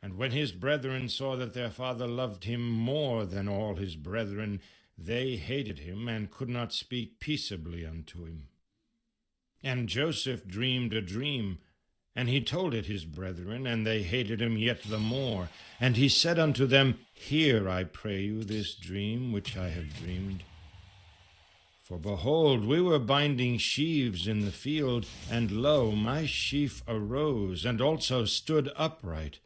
And when his brethren saw that their father loved him more than all his brethren, they hated him, and could not speak peaceably unto him. And Joseph dreamed a dream, and he told it his brethren, and they hated him yet the more. And he said unto them, Hear, I pray you, this dream which I have dreamed. For behold, we were binding sheaves in the field, and lo, my sheaf arose, and also stood upright.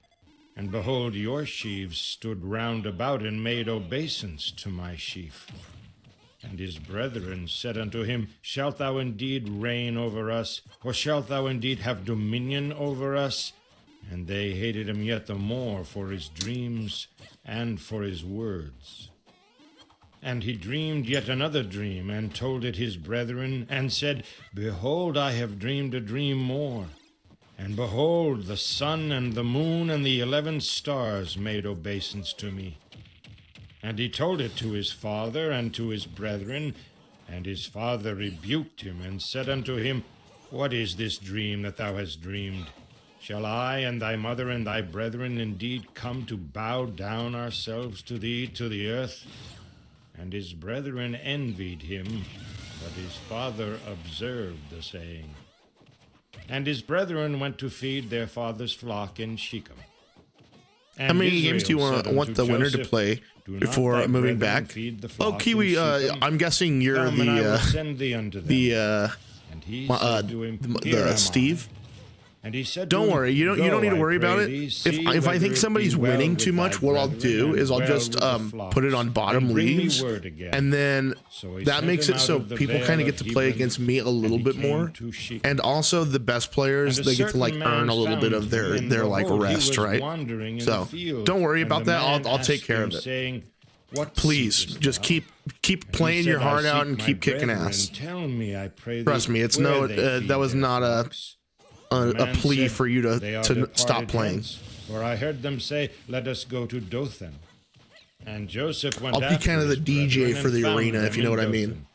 And behold, your sheaves stood round about, and made obeisance to my sheaf. And his brethren said unto him, Shalt thou indeed reign over us, or shalt thou indeed have dominion over us? And they hated him yet the more for his dreams and for his words. And he dreamed yet another dream, and told it his brethren, and said, Behold, I have dreamed a dream more. And behold, the sun and the moon and the 11 stars made obeisance to me. And he told it to his father and to his brethren, and his father rebuked him, and said unto him, What is this dream that thou hast dreamed? Shall I and thy mother and thy brethren indeed come to bow down ourselves to thee to the earth? And his brethren envied him, but his father observed the saying. And his brethren went to feed their father's flock in Shechem. And How many Israel games do you said want unto the winner to Joseph, play Do not before thy moving brethren back? feed the Oh, flock Kiwi, in Shechem? I'm guessing you're Come, and I will the send thee unto them. And he said to him, Here am I. Steve. And he said to Don't him, worry, you don't Go, need to I worry about pray it. thee, see If I whether think it somebody's be well winning with too much, thy what I'll brethren, do and is I'll well just with the put it on flocks, bottom and bring me leaves, word again. and then So he that sent makes him it out so of the people vale kind of of get to play Hebron, against me a little and he bit came more. to Shechem. And also the best players, And a they get to like certain earn man a little bit found of their him, and like behold, he rest, was right? wandering in So the field. don't worry And about the that. man I'll take asked care him, of it. saying, What Please, seekest just thou? keep And he playing your said, I heart out seek and my keep kicking brethren. ass. Tell me, I pray thee, Trust me, it's where no they feed that was their not flocks. a The man plea said, for you They are to departed stop playing. hence, For I heard them say, Let us go to Dothan. And Joseph went I'll be after kind of the his DJ brethren for and the found arena, if them you know in what I Dothan. mean.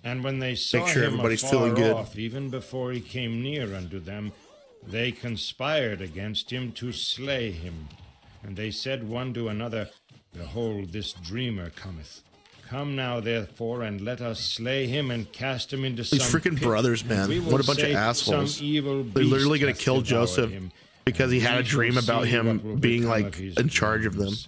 And when they saw Make sure him everybody's afar feeling good. off, even before he came near unto them, they conspired against him to slay him. And they said one to another, Behold, this dreamer cometh. Come now, therefore, and let us slay him and cast him into These some freaking pit, brothers, and man. we will What a bunch of say, assholes. Some evil They're literally beast going to hath kill devoured Joseph him, because and he had a we shall dream about see what him will being become like of his in charge of them. dreams.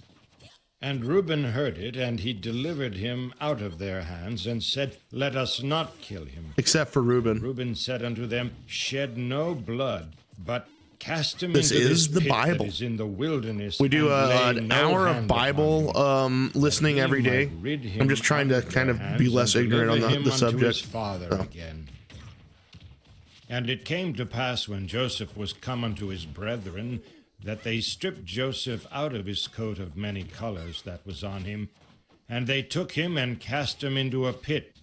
And Reuben heard it, and he delivered him out of their hands, and said, Let us not kill him. Except for Reuben. Reuben said unto them, Shed no blood, but cast him This into is this the pit Bible. that is in the wilderness. We do and lay an no hour hand of upon Bible him, listening that he every day. might rid him I'm just trying out to of kind their of hands, be less and ignorant on deliver him the unto his subject. father So. again. And it came to pass, when Joseph was come unto his brethren, that they stripped Joseph out of his coat of many colors that was on him, and they took him and cast him into a pit,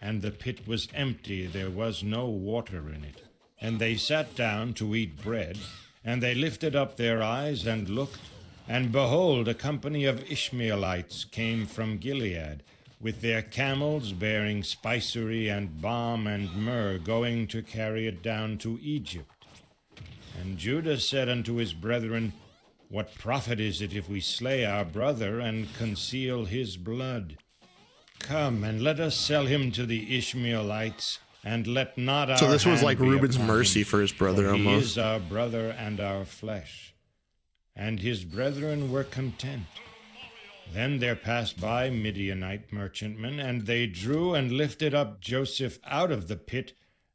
and the pit was empty, there was no water in it. And they sat down to eat bread, and they lifted up their eyes and looked, and behold, a company of Ishmaelites came from Gilead, with their camels bearing spicery and balm and myrrh, going to carry it down to Egypt. And Judah said unto his brethren, What profit is it if we slay our brother and conceal his blood? Come, and let us sell him to the Ishmaelites, and let not our So this was hand like be Reuben's upon mercy him, for his brother for he almost. is our brother and our flesh. And his brethren were content. Then there passed by Midianite merchantmen, and they drew and lifted up Joseph out of the pit,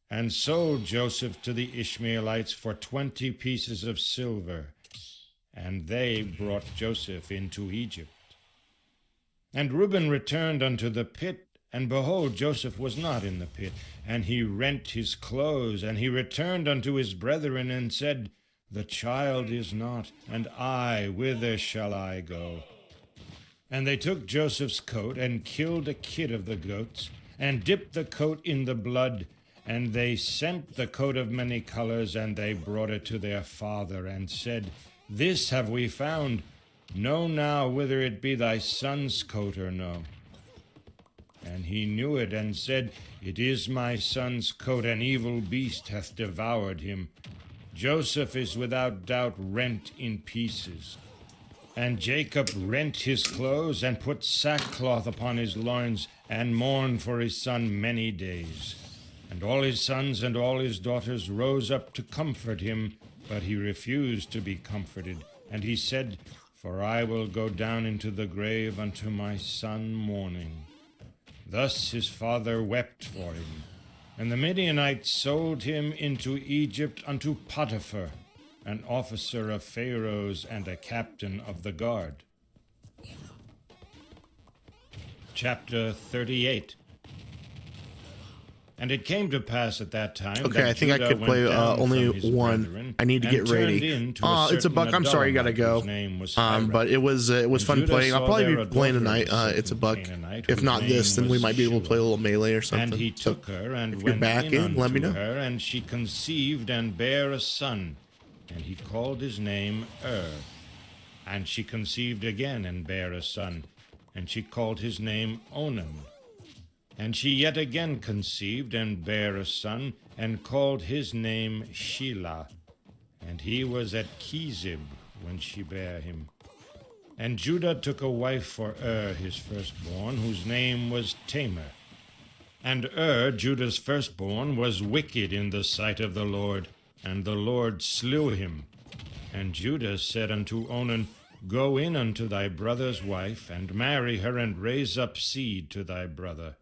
and sold Joseph to the Ishmaelites for 20 pieces of silver. And they brought Joseph into Egypt. And Reuben returned unto the pit, and behold, Joseph was not in the pit. And he rent his clothes, and he returned unto his brethren, and said, The child is not, and I, whither shall I go? And they took Joseph's coat, and killed a kid of the goats, and dipped the coat in the blood, and they sent the coat of many colors, and they brought it to their father, and said, This have we found. Know now whether it be thy son's coat or no. And he knew it, and said, It is my son's coat, an evil beast hath devoured him. Joseph is without doubt rent in pieces. And Jacob rent his clothes, and put sackcloth upon his loins, and mourned for his son many days. And all his sons and all his daughters rose up to comfort him, but he refused to be comforted. And he said, For I will go down into the grave unto my son mourning. Thus his father wept for him. And the Midianites sold him into Egypt unto Potiphar, an officer of Pharaoh's and a captain of the guard. Chapter 38. And it came to pass at that time. Okay, that I think I Judah could play went down only from his one. brethren, I need to and get turned ready. into a It's a certain buck. I'm sorry, you gotta Adullamite, go. whose name was Hira. But it was And fun Judah playing. I'll saw probably their be playing daughter, tonight. a It's a certain buck. Canaanite, If whose not this, name then we was might be able to Shua. play a little melee or something. And he So, took her, and if you're went back in in, let me unto know. her, and she conceived and bare a son, and he called his name And she conceived again and bare a son, and she called his name Onan. And she yet again conceived and bare a son, and called his name Shelah. And he was at Chezib when she bare him. And Judah took a wife for his firstborn, whose name was Tamar. And Judah's firstborn, was wicked in the sight of the Lord, and the Lord slew him. And Judah said unto Onan, Go in unto thy brother's wife, and marry her, and raise up seed to thy brother.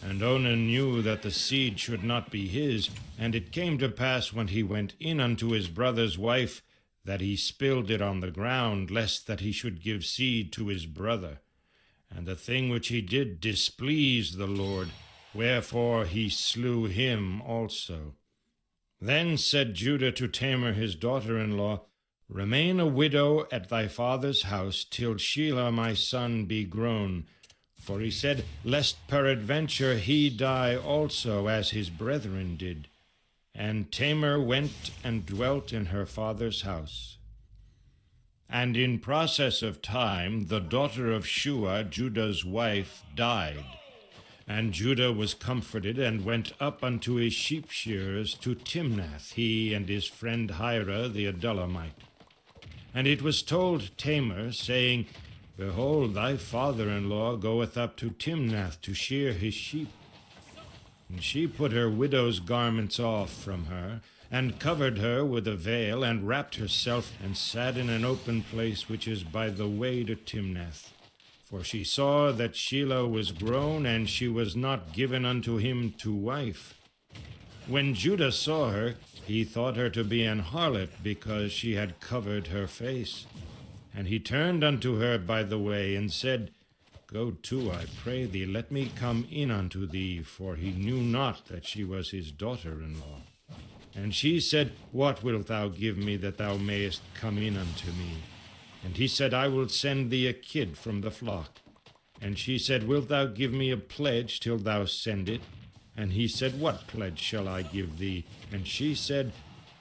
And Onan knew that the seed should not be his, and it came to pass when he went in unto his brother's wife, that he spilled it on the ground, lest that he should give seed to his brother. And the thing which he did displeased the Lord, wherefore he slew him also. Then said Judah to Tamar his daughter-in-law, Remain a widow at thy father's house, till Shelah my son be grown. For he said, Lest peradventure he die also, as his brethren did. And Tamar went and dwelt in her father's house. And in process of time, the daughter of Shua, Judah's wife, died. And Judah was comforted, and went up unto his sheep shearers to Timnath, he and his friend Hira the Adullamite. And it was told Tamar, saying, Behold, thy father-in-law goeth up to Timnath to shear his sheep. And she put her widow's garments off from her, and covered her with a veil, and wrapped herself, and sat in an open place which is by the way to Timnath. For she saw that Shelah was grown, and she was not given unto him to wife. When Judah saw her, he thought her to be an harlot, because she had covered her face. And he turned unto her by the way, and said, Go to, I pray thee, let me come in unto thee, for he knew not that she was his daughter-in-law. And she said, What wilt thou give me, that thou mayest come in unto me? And he said, I will send thee a kid from the flock. And she said, Wilt thou give me a pledge till thou send it? And he said, What pledge shall I give thee? And she said,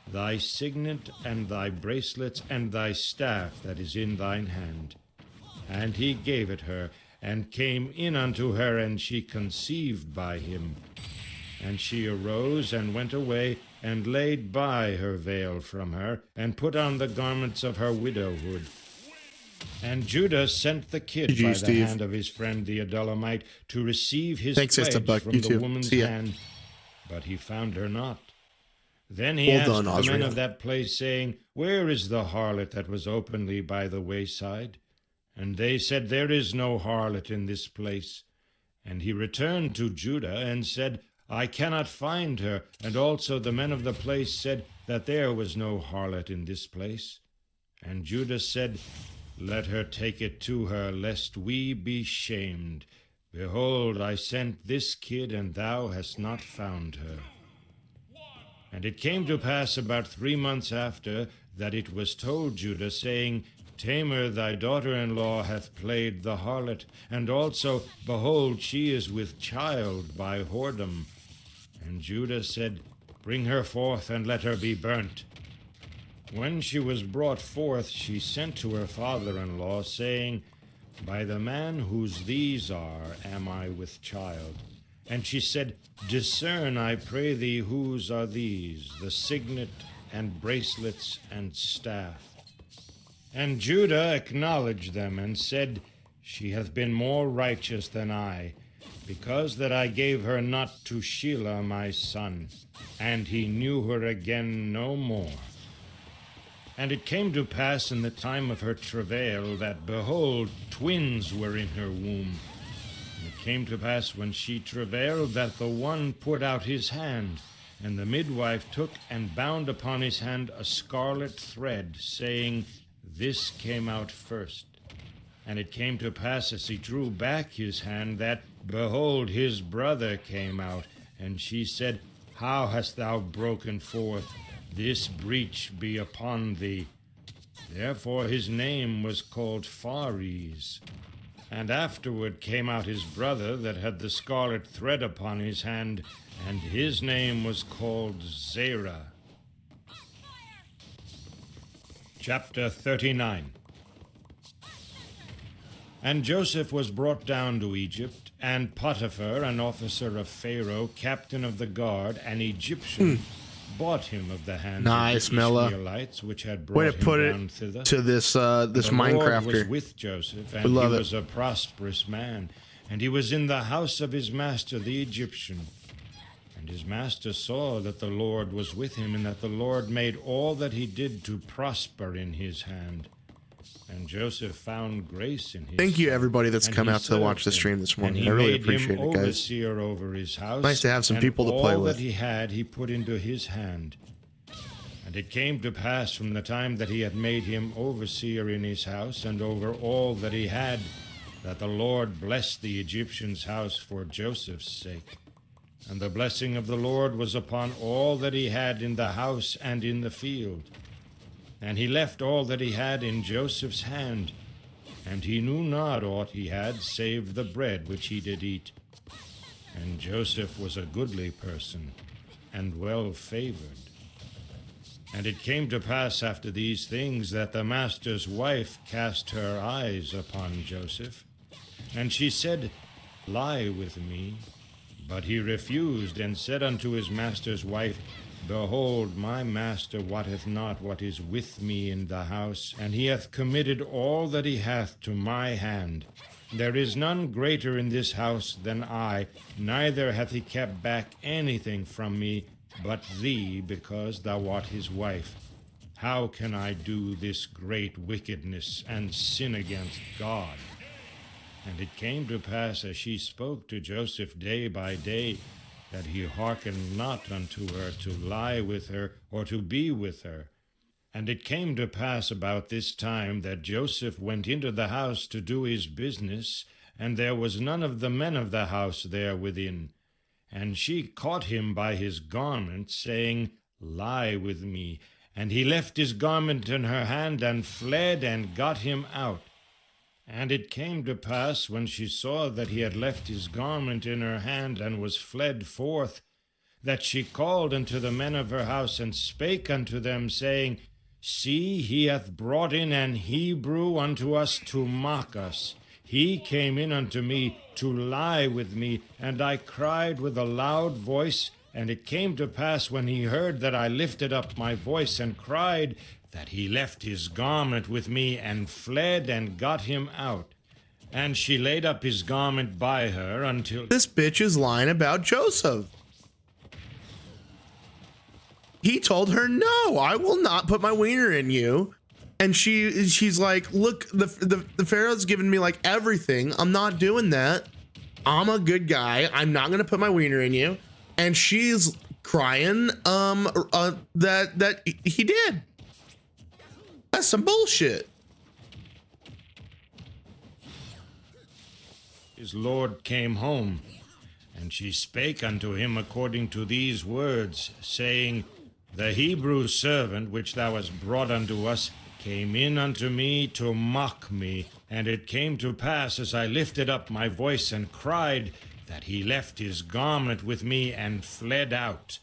Thy signet, and thy bracelets, and thy staff that is in thine hand. And he gave it her, and came in unto her, and she conceived by him. And she arose, and went away, and laid by her veil from her, and put on the garments of her widowhood. And Judah sent the kid GG, by the Steve. hand of his friend the Adullamite to receive his Thanks, Sister pledge Buck. from You the too. woman's See ya. hand, but he found her not. Then he Well asked done, the men Osriel. of that place, saying, Where is the harlot that was openly by the wayside? And they said, There is no harlot in this place. And he returned to Judah, and said, I cannot find her. And also the men of the place said that there was no harlot in this place. And Judah said, Let her take it to her, lest we be shamed. Behold, I sent this kid, and thou hast not found her. And it came to pass about 3 months after, that it was told Judah, saying, Tamar thy daughter-in-law hath played the harlot, and also, behold, she is with child by whoredom. And Judah said, Bring her forth, and let her be burnt. When she was brought forth, she sent to her father-in-law, saying, By the man whose these are am I with child. And she said, Discern, I pray thee, whose are these, the signet and bracelets and staff. And Judah acknowledged them and said, She hath been more righteous than I, because that I gave her not to Shelah my son. And he knew her again no more. And it came to pass in the time of her travail that, behold, twins were in her womb. And it came to pass when she travailed that the one put out his hand, and the midwife took and bound upon his hand a scarlet thread, saying, This came out first. And it came to pass as he drew back his hand that, behold, his brother came out. And she said, How hast thou broken forth? This breach be upon thee. Therefore his name was called Phares. And afterward came out his brother that had the scarlet thread upon his hand, and his name was called Zerah. Chapter 39. And Joseph was brought down to Egypt, and Potiphar, an officer of Pharaoh, captain of the guard, an Egyptian, bought him of the hands Nice, of the Mela. Ishmaelites, which had Way brought to him put down it thither. to this this The Lord was Minecrafter. with Joseph, and We he love it. was a prosperous man, and he was in the house of his master the Egyptian. And his master saw that the Lord was with him, and that the Lord made all that he did to prosper in his hand. And Joseph found grace in his Thank you, sight, everybody that's and come he out to watch the served stream him. this morning. And he I really made appreciate him it, guys. overseer over his house. Nice to have some and people to play all with. that he had, he put into his hand. And it came to pass from the time that he had made him overseer in his house and over all that he had, that the Lord blessed the Egyptian's house for Joseph's sake. And the blessing of the Lord was upon all that he had in the house and in the field. And he left all that he had in Joseph's hand, and he knew not aught he had, save the bread which he did eat. And Joseph was a goodly person, and well favored. And it came to pass after these things that the master's wife cast her eyes upon Joseph. And she said, Lie with me. But he refused, and said unto his master's wife, Behold, my master wotteth not what is with me in the house, and he hath committed all that he hath to my hand. There is none greater in this house than I, neither hath he kept back anything from me, but thee, because thou art his wife. How can I do this great wickedness, and sin against God? And it came to pass, as she spoke to Joseph day by day, that he hearkened not unto her to lie with her, or to be with her. And it came to pass about this time that Joseph went into the house to do his business, and there was none of the men of the house there within. And she caught him by his garment, saying, Lie with me. And he left his garment in her hand, and fled, and got him out. And it came to pass, when she saw that he had left his garment in her hand, and was fled forth, that she called unto the men of her house, and spake unto them, saying, See, he hath brought in an Hebrew unto us to mock us. He came in unto me to lie with me, and I cried with a loud voice. And it came to pass, when he heard that I lifted up my voice and cried, that he left his garment with me, and fled, and got him out. And she laid up his garment by her until... This bitch is lying about Joseph. He told her, no, I will not put my wiener in you. And she's like, look, the Pharaoh's given me like everything. I'm not doing that. I'm a good guy. I'm not going to put my wiener in you. And she's crying that he did. That's some bullshit. His lord came home, and she spake unto him according to these words, saying, The Hebrew servant which thou hast brought unto us came in unto me to mock me. And it came to pass, as I lifted up my voice and cried, that he left his garment with me and fled out.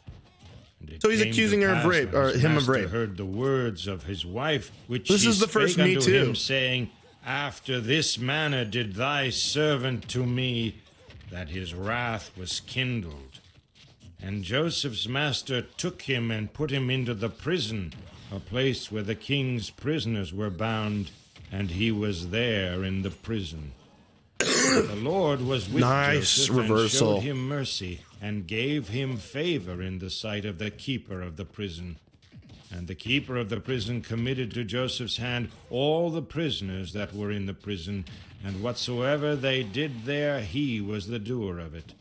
So he's accusing her of rape, or him of rape. Heard the words of his wife, which This she is the first spake Me unto Too. him, saying, After this manner did thy servant to me, that his wrath was kindled. And Joseph's master took him and put him into the prison, a place where the king's prisoners were bound, and he was there in the prison. The Lord was with Joseph and showed him mercy, and gave him favor in the sight of the keeper of the prison. And the keeper of the prison committed to Joseph's hand all the prisoners that were in the prison, and whatsoever they did there, he was the doer of it.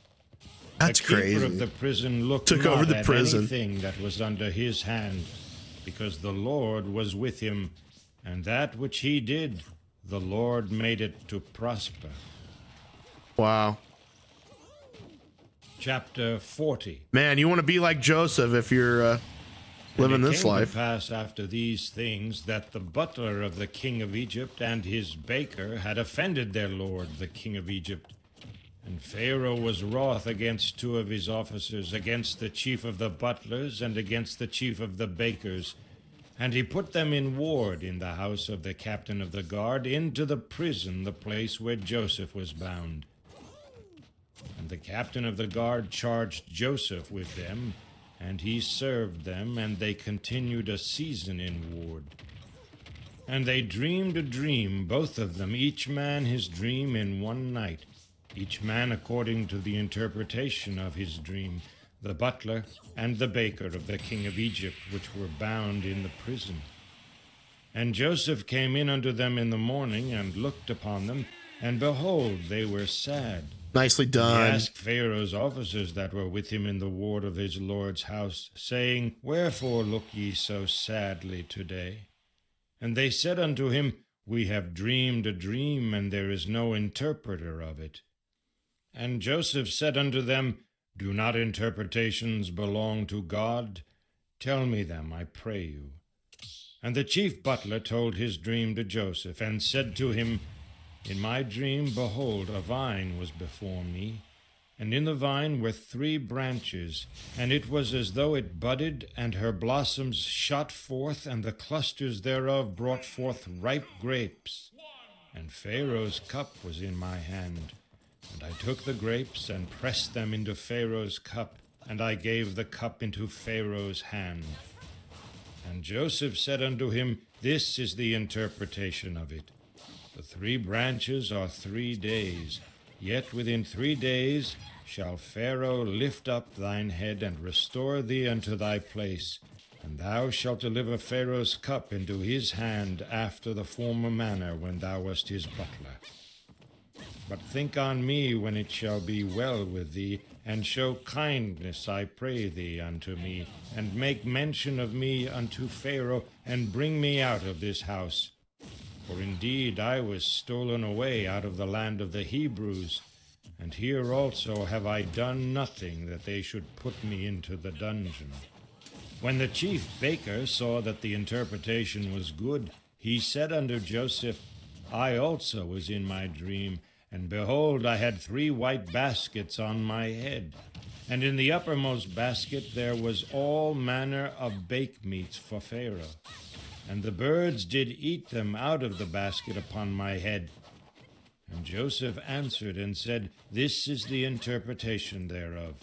That's crazy. The keeper of the prison looked Took over the prison. anything that was under his hand, because the Lord was with him, and that which he did, the Lord made it to prosper. Wow. Chapter 40. Man, you want to be like Joseph if you're living this life. And it came to pass after these things that the butler of the king of Egypt and his baker had offended their lord, the king of Egypt. And Pharaoh was wroth against two of his officers, against the chief of the butlers and against the chief of the bakers. And he put them in ward in the house of the captain of the guard, into the prison, the place where Joseph was bound. And the captain of the guard charged Joseph with them, and he served them, and they continued a season in ward. And they dreamed a dream, both of them, each man his dream in one night, each man according to the interpretation of his dream, the butler and the baker of the king of Egypt, which were bound in the prison. And Joseph came in unto them in the morning, and looked upon them, and behold, they were sad. Nicely done. He asked Pharaoh's officers that were with him in the ward of his lord's house, saying, Wherefore look ye so sadly today? And they said unto him, We have dreamed a dream, and there is no interpreter of it. And Joseph said unto them, Do not interpretations belong to God? Tell me them, I pray you. And the chief butler told his dream to Joseph, and said to him, In my dream, behold, a vine was before me, and in the vine were 3 branches, and it was as though it budded, and her blossoms shot forth, and the clusters thereof brought forth ripe grapes. And Pharaoh's cup was in my hand. And I took the grapes, and pressed them into Pharaoh's cup, and I gave the cup into Pharaoh's hand. And Joseph said unto him, This is the interpretation of it. The 3 branches are 3 days, yet within 3 days shall Pharaoh lift up thine head, and restore thee unto thy place, and thou shalt deliver Pharaoh's cup into his hand after the former manner when thou wast his butler. But think on me when it shall be well with thee, and show kindness, I pray thee, unto me, and make mention of me unto Pharaoh, and bring me out of this house. For indeed I was stolen away out of the land of the Hebrews, and here also have I done nothing that they should put me into the dungeon. When the chief baker saw that the interpretation was good, he said unto Joseph, I also was in my dream, and behold, I had 3 white baskets on my head, and in the uppermost basket there was all manner of bake meats for Pharaoh. And the birds did eat them out of the basket upon my head. And Joseph answered and said, This is the interpretation thereof.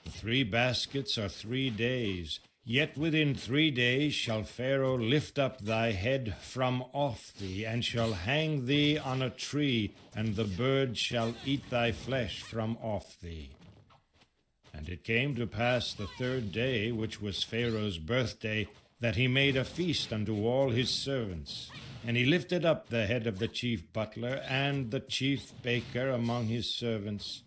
The 3 baskets are 3 days, yet within 3 days shall Pharaoh lift up thy head from off thee, and shall hang thee on a tree, and the birds shall eat thy flesh from off thee. And it came to pass the 3rd day, which was Pharaoh's birthday, that he made a feast unto all his servants. And he lifted up the head of the chief butler and the chief baker among his servants.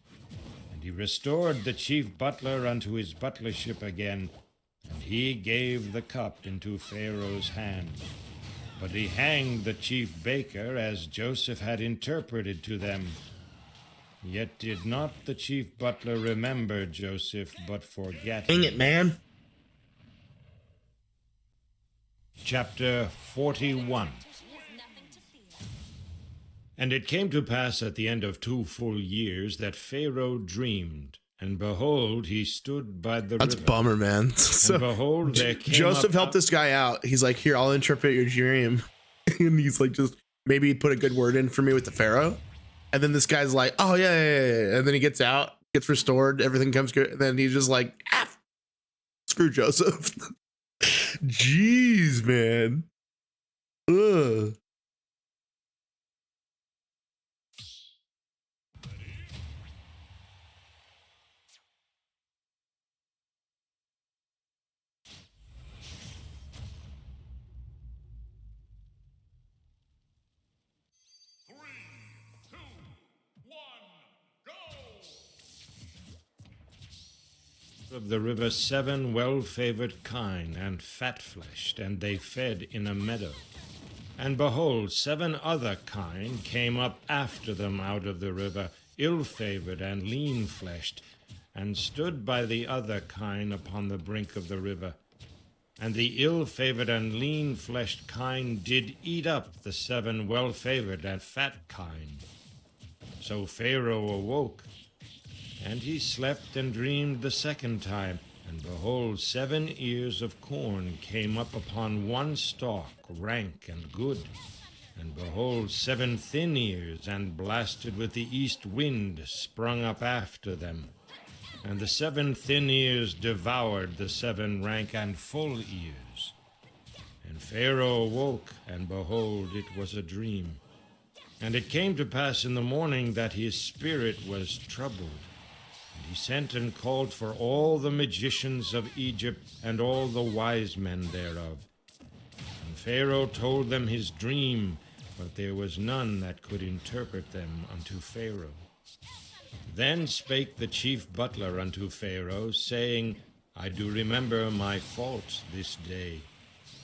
And he restored the chief butler unto his butlership again, and he gave the cup into Pharaoh's hand. But he hanged the chief baker, as Joseph had interpreted to them. Yet did not the chief butler remember Joseph, but forget him. Dang it, man. Chapter 41. And it came to pass at the end of 2 full years that Pharaoh dreamed, and behold, he stood by the That's river. a bummer, man. So And behold, there came Joseph up helped this guy out. He's like, Here, I'll interpret your dream. And he's like, just maybe put a good word in for me with the Pharaoh. And then this guy's like, Oh, yeah. And then he gets out, gets restored, everything comes good, and then he's just like, ah, screw Joseph. Jeez, man. Ugh. Of the river 7 well-favored kine and fat-fleshed, and they fed in a meadow. And behold, 7 other kine came up after them out of the river, ill-favored and lean-fleshed, and stood by the other kine upon the brink of the river. And the ill-favored and lean-fleshed kine did eat up the 7 well-favored and fat kine. So Pharaoh awoke, and he slept and dreamed the second time, and behold, 7 ears of corn came up upon one stalk, rank and good. And behold, 7 thin ears, and blasted with the east wind, sprung up after them. And the 7 thin ears devoured the 7 rank and full ears. And Pharaoh awoke, and behold, it was a dream. And it came to pass in the morning that his spirit was troubled. He sent and called for all the magicians of Egypt and all the wise men thereof. And Pharaoh told them his dream, but there was none that could interpret them unto Pharaoh. Then spake the chief butler unto Pharaoh, saying, I do remember my faults this day.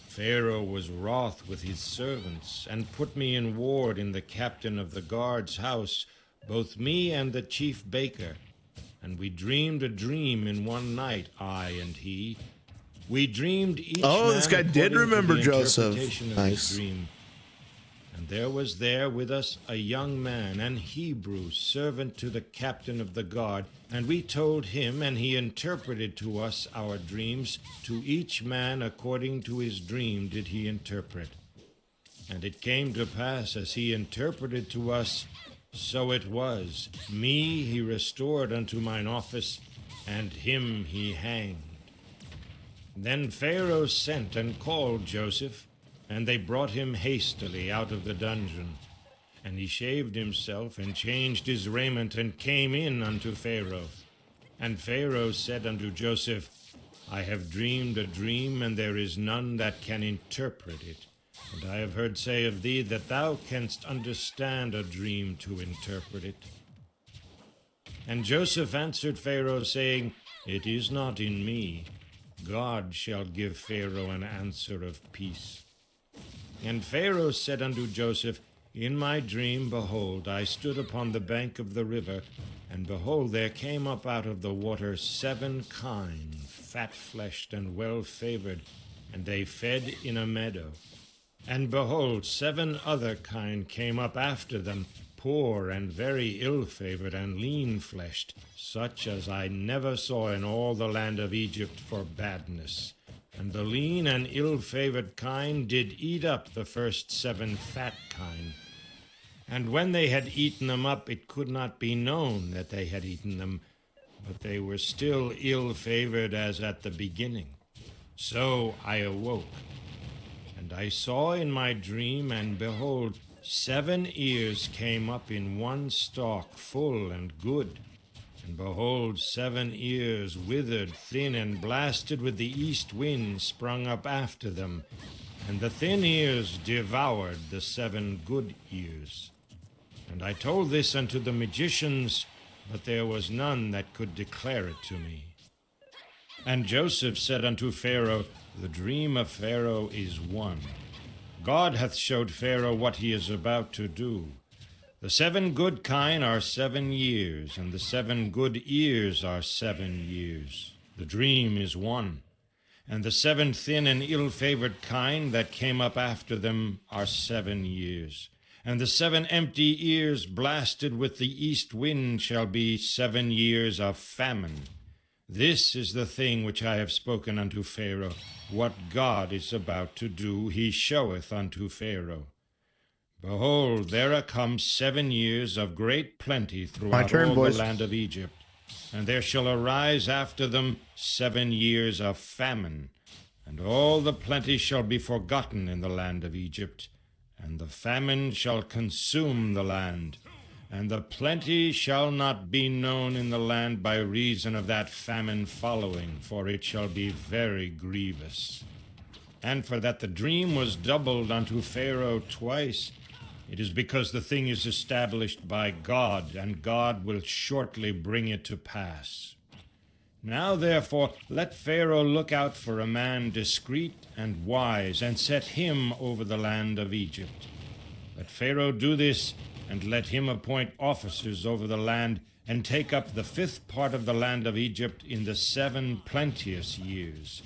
Pharaoh was wroth with his servants, and put me in ward in the captain of the guard's house, both me and the chief baker. And we dreamed a dream in one night, I and he. We dreamed each man this guy did remember Joseph. interpretation of Nice. his dream. And there was there with us a young man, an Hebrew, servant to the captain of the guard. And we told him, and he interpreted to us our dreams. To each man according to his dream did he interpret. And it came to pass, as he interpreted to us, so it was. Me he restored unto mine office, and him he hanged. Then Pharaoh sent and called Joseph, and they brought him hastily out of the dungeon. And he shaved himself, and changed his raiment, and came in unto Pharaoh. And Pharaoh said unto Joseph, I have dreamed a dream, and there is none that can interpret it. And I have heard say of thee that thou canst understand a dream to interpret it. And Joseph answered Pharaoh, saying, It is not in me. God shall give Pharaoh an answer of peace. And Pharaoh said unto Joseph, In my dream, behold, I stood upon the bank of the river, and behold, there came up out of the water 7 kine, fat-fleshed and well-favored, and they fed in a meadow. And behold, 7 other kine came up after them, poor and very ill-favored and lean-fleshed, such as I never saw in all the land of Egypt for badness. And the lean and ill-favored kine did eat up the first 7 fat kine. And when they had eaten them up, it could not be known that they had eaten them, but they were still ill-favored as at the beginning. So I awoke. And I saw in my dream, and behold, 7 ears came up in one stalk, full and good. And behold, 7 ears, withered, thin, and blasted with the east wind, sprung up after them. And the thin ears devoured the 7 good ears. And I told this unto the magicians, but there was none that could declare it to me. And Joseph said unto Pharaoh, The dream of Pharaoh is one. God hath showed Pharaoh what he is about to do. The 7 good kine are 7 years, and the 7 good ears are 7 years. The dream is one. And the 7 thin and ill-favored kine that came up after them are 7 years. And the 7 empty ears blasted with the east wind shall be 7 years of famine. This is the thing which I have spoken unto Pharaoh. What God is about to do, he showeth unto Pharaoh. Behold, there are come 7 years of great plenty throughout all the land of Egypt. And there shall arise after them 7 years of famine, and all the plenty shall be forgotten in the land of Egypt, and the famine shall consume the land, and the plenty shall not be known in the land by reason of that famine following, for it shall be very grievous. And for that the dream was doubled unto Pharaoh twice, it is because the thing is established by God, and God will shortly bring it to pass. Now therefore let Pharaoh look out for a man discreet and wise, and set him over the land of Egypt. Let Pharaoh do this, and let him appoint officers over the land, and take up the 5th part of the land of Egypt in the 7 plenteous years.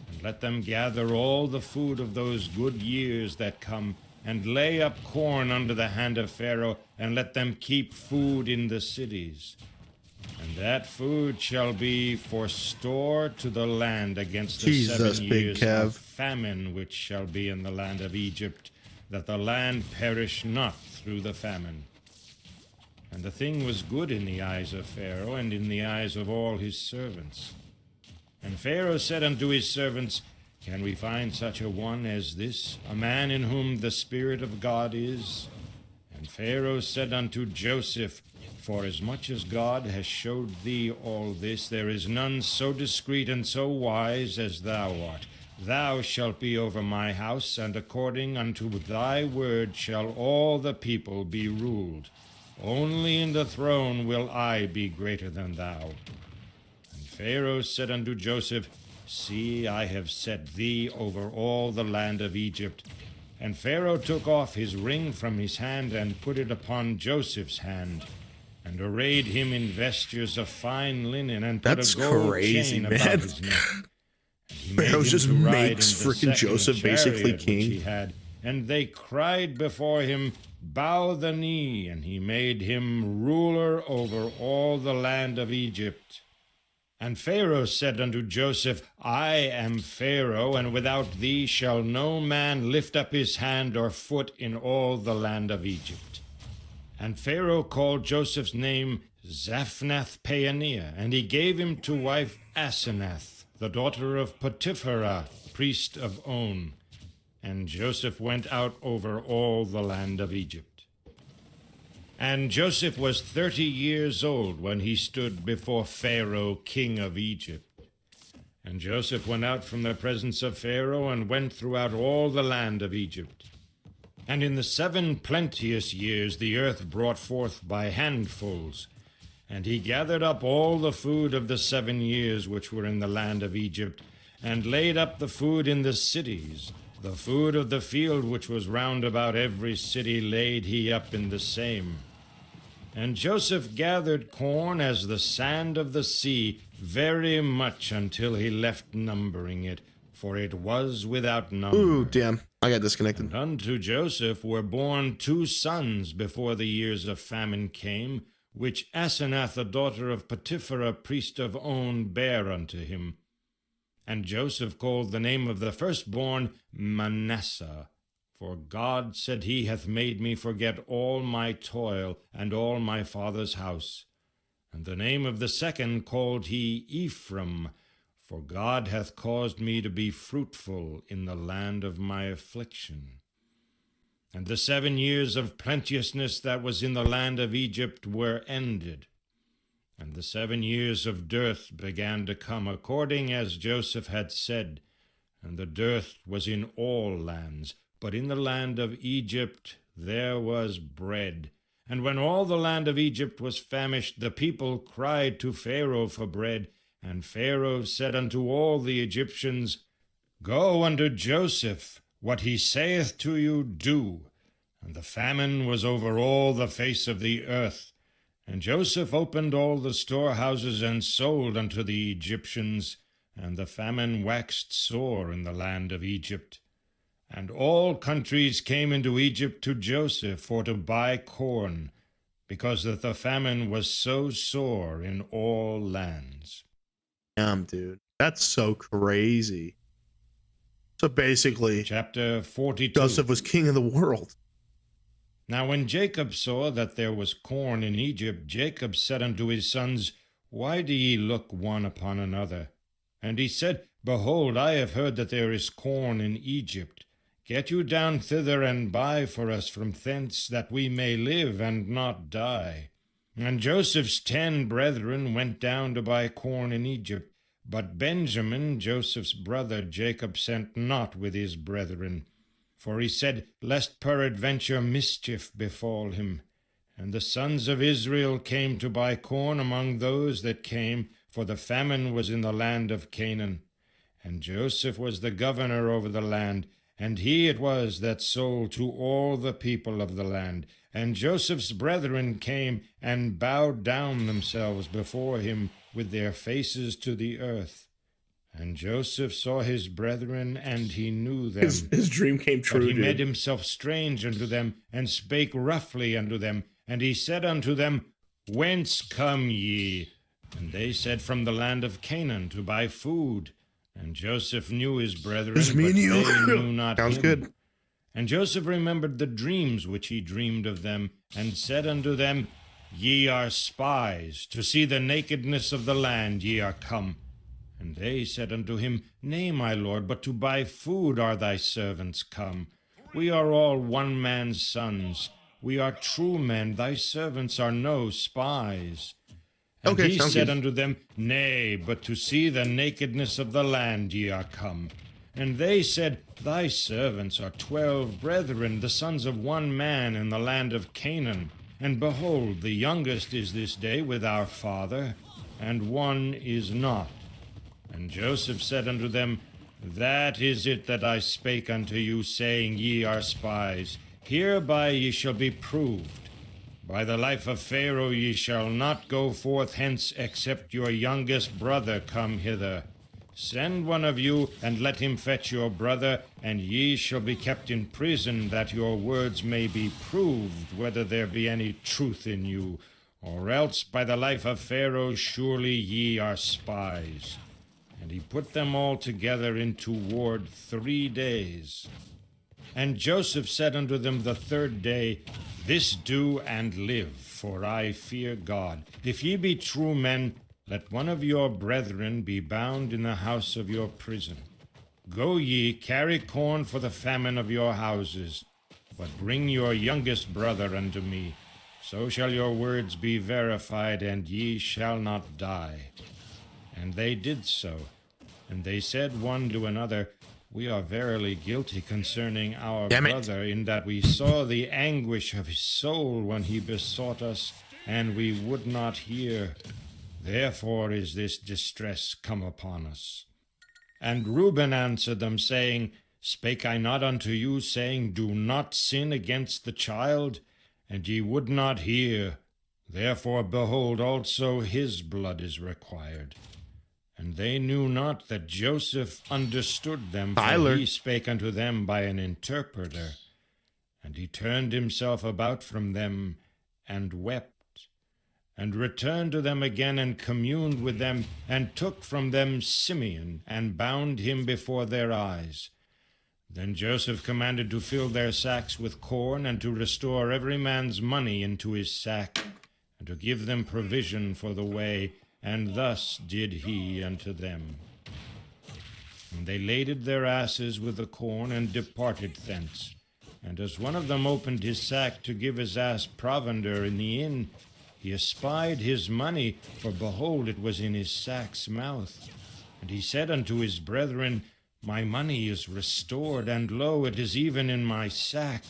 And let them gather all the food of those good years that come, and lay up corn under the hand of Pharaoh, and let them keep food in the cities. And that food shall be for store to the land against the 7 years of famine which shall be in the land of Egypt, that the land perish not through the famine. And the thing was good in the eyes of Pharaoh, and in the eyes of all his servants. And Pharaoh said unto his servants, Can we find such a one as this, a man in whom the Spirit of God is? And Pharaoh said unto Joseph, Forasmuch as God has showed thee all this, there is none so discreet and so wise as thou art. Thou shalt be over my house, and according unto thy word shall all the people be ruled. Only in the throne will I be greater than thou. And Pharaoh said unto Joseph, See, I have set thee over all the land of Egypt. And Pharaoh took off his ring from his hand, and put it upon Joseph's hand, and arrayed him in vestures of fine linen, and put a gold chain about his neck. Pharaoh just makes freaking Joseph basically king. He had, and they cried before him, Bow the knee, and he made him ruler over all the land of Egypt. And Pharaoh said unto Joseph, I am Pharaoh, and without thee shall no man lift up his hand or foot in all the land of Egypt. And Pharaoh called Joseph's name Zaphnath-Paaneah, and he gave him to wife Asenath, the daughter of Potiphera, priest of On. And Joseph went out over all the land of Egypt. And Joseph was 30 years old when he stood before Pharaoh, king of Egypt. And Joseph went out from the presence of Pharaoh, and went throughout all the land of Egypt. And in the 7 plenteous years the earth brought forth by handfuls. And he gathered up all the food of the 7 years which were in the land of Egypt, and laid up the food in the cities. The food of the field which was round about every city laid he up in the same. And Joseph gathered corn as the sand of the sea, very much until he left numbering it, for it was without number. Ooh, damn. I got disconnected. And unto Joseph were born 2 sons before the years of famine came, which Asenath, the daughter of Potiphera, priest of On, bare unto him. And Joseph called the name of the firstborn Manasseh. For God, said he, hath made me forget all my toil and all my father's house. And the name of the second called he Ephraim, for God hath caused me to be fruitful in the land of my affliction. And the 7 years of plenteousness that was in the land of Egypt were ended. And the 7 years of dearth began to come, according as Joseph had said. And the dearth was in all lands, but in the land of Egypt there was bread. And when all the land of Egypt was famished, the people cried to Pharaoh for bread. And Pharaoh said unto all the Egyptians, Go unto Joseph, what he saith to you, do. And the famine was over all the face of the earth. And Joseph opened all the storehouses, and sold unto the Egyptians. And the famine waxed sore in the land of Egypt. And all countries came into Egypt to Joseph for to buy corn, because that the famine was so sore in all lands. Damn, dude. That's so crazy. So basically, Chapter 42. Joseph was king of the world. Now when Jacob saw that there was corn in Egypt, Jacob said unto his sons, Why do ye look one upon another? And he said, Behold, I have heard that there is corn in Egypt. Get you down thither and buy for us from thence, that we may live and not die. And Joseph's 10 brethren went down to buy corn in Egypt. But Benjamin, Joseph's brother, Jacob sent not with his brethren. For he said, Lest peradventure mischief befall him. And the sons of Israel came to buy corn among those that came, for the famine was in the land of Canaan. And Joseph was the governor over the land, and he it was that sold to all the people of the land. And Joseph's brethren came and bowed down themselves before him with their faces to the earth. And Joseph saw his brethren, and he knew them. His dream came true. But he made himself strange unto them, and spake roughly unto them. And he said unto them, Whence come ye? And they said, From the land of Canaan, to buy food. And Joseph knew his brethren, but they knew not Sounds him. good. And Joseph remembered the dreams which he dreamed of them, and said unto them, Ye are spies, to see the nakedness of the land ye are come. And they said unto him, Nay, my lord, but to buy food are thy servants come. We are all one man's sons. We are true men, thy servants are no spies. And he said unto them, Nay, but to see the nakedness of the land ye are come. And they said, Thy servants are 12 brethren, the sons of one man in the land of Canaan. And behold, the youngest is this day with our father, and one is not. And Joseph said unto them, That is it that I spake unto you, saying, Ye are spies. Hereby ye shall be proved. By the life of Pharaoh ye shall not go forth hence, except your youngest brother come hither. Send one of you, and let him fetch your brother, and ye shall be kept in prison, that your words may be proved, whether there be any truth in you. Or else by the life of Pharaoh surely ye are spies. And he put them all together into ward 3 days. And Joseph said unto them the 3rd day, This do and live, for I fear God. If ye be true men, let one of your brethren be bound in the house of your prison. Go ye, carry corn for the famine of your houses, but bring your youngest brother unto me. So shall your words be verified, and ye shall not die. And they did so. And they said one to another, We are verily guilty concerning our brother, in that we saw the anguish of his soul when he besought us, and we would not hear. Therefore is this distress come upon us. And Reuben answered them, saying, Spake I not unto you, saying, Do not sin against the child? And ye would not hear. Therefore, behold, also his blood is required. And they knew not that Joseph understood them, for he spake unto them by an interpreter. And he turned himself about from them, and wept, and returned to them again, and communed with them, and took from them Simeon, and bound him before their eyes. Then Joseph commanded to fill their sacks with corn, and to restore every man's money into his sack, and to give them provision for the way, and thus did he unto them. And they laded their asses with the corn, and departed thence. And as one of them opened his sack to give his ass provender in the inn, he espied his money, for behold, it was in his sack's mouth. And he said unto his brethren, My money is restored, and lo, it is even in my sack.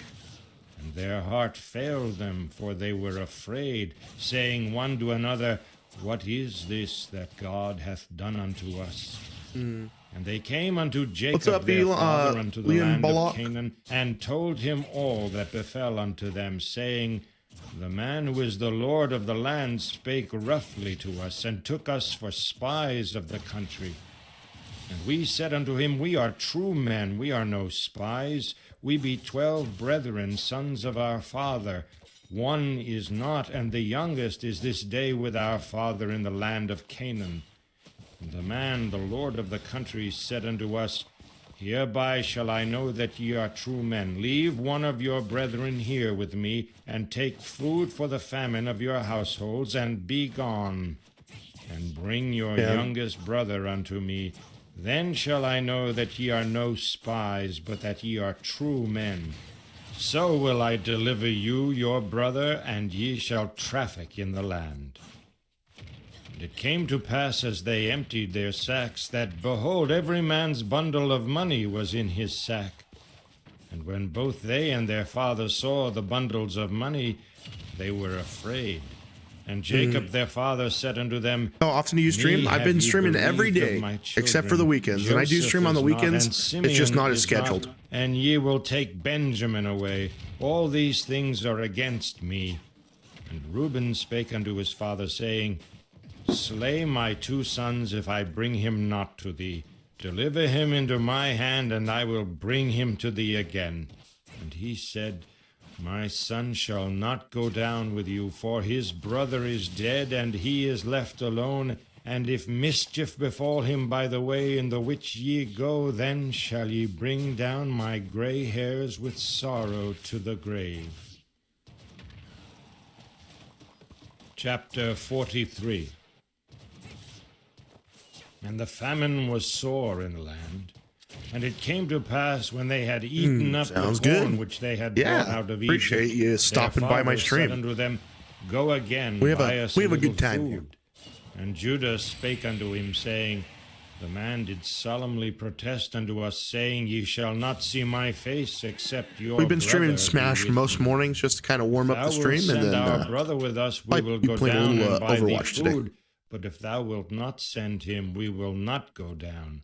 And their heart failed them, for they were afraid, saying one to another, What is this that God hath done unto us? And they came unto Jacob their father unto the land of Canaan, and told him all that befell unto them, saying, The man who is the Lord of the land spake roughly to us, and took us for spies of the country. And we said unto him, We are true men, we are no spies. We be 12 brethren, sons of our father. One is not, and the youngest is this day with our father in the land of Canaan. And the man, the lord of the country, said unto us, Hereby shall I know that ye are true men. Leave one of your brethren here with me, and take food for the famine of your households, and be gone. and bring your Yeah. youngest brother unto me. Then shall I know that ye are no spies, but that ye are true men. So will I deliver you your brother, and ye shall traffic in the land. And it came to pass, as they emptied their sacks, that, behold, every man's bundle of money was in his sack. And when both they and their father saw the bundles of money, they were afraid. And Jacob their father said unto them, How often do you stream? Me I've have been ye streaming every bereaved of day, my except for the children. weekends. And I do Joseph stream on the is not, weekends. and It's Simeon just not as is scheduled. not, and ye will take Benjamin away. All these things are against me. And Reuben spake unto his father, saying, Slay my 2 sons, if I bring him not to thee. Deliver him into my hand, and I will bring him to thee again. And he said, My son shall not go down with you, for his brother is dead, and he is left alone. And if mischief befall him by the way in the which ye go, then shall ye bring down my gray hairs with sorrow to the grave. Chapter 43. And the famine was sore in the land. And it came to pass, when they had eaten up the corn sounds good. which they had Yeah, brought out of appreciate Egypt, you their stopping by my father stream. said unto them, Go again, We have buy a- us we have a little good time here. food. And Judah spake unto him, saying, The man did solemnly protest unto us, saying, Ye shall not see my face, except your We've been streaming brother Smash be with most me. mornings just to kind of warm up Thou the stream, wilt and send then our brother with us, we might will be go playing a down little, and buy thee Overwatch today. food. But if thou wilt not send him, we will not go down.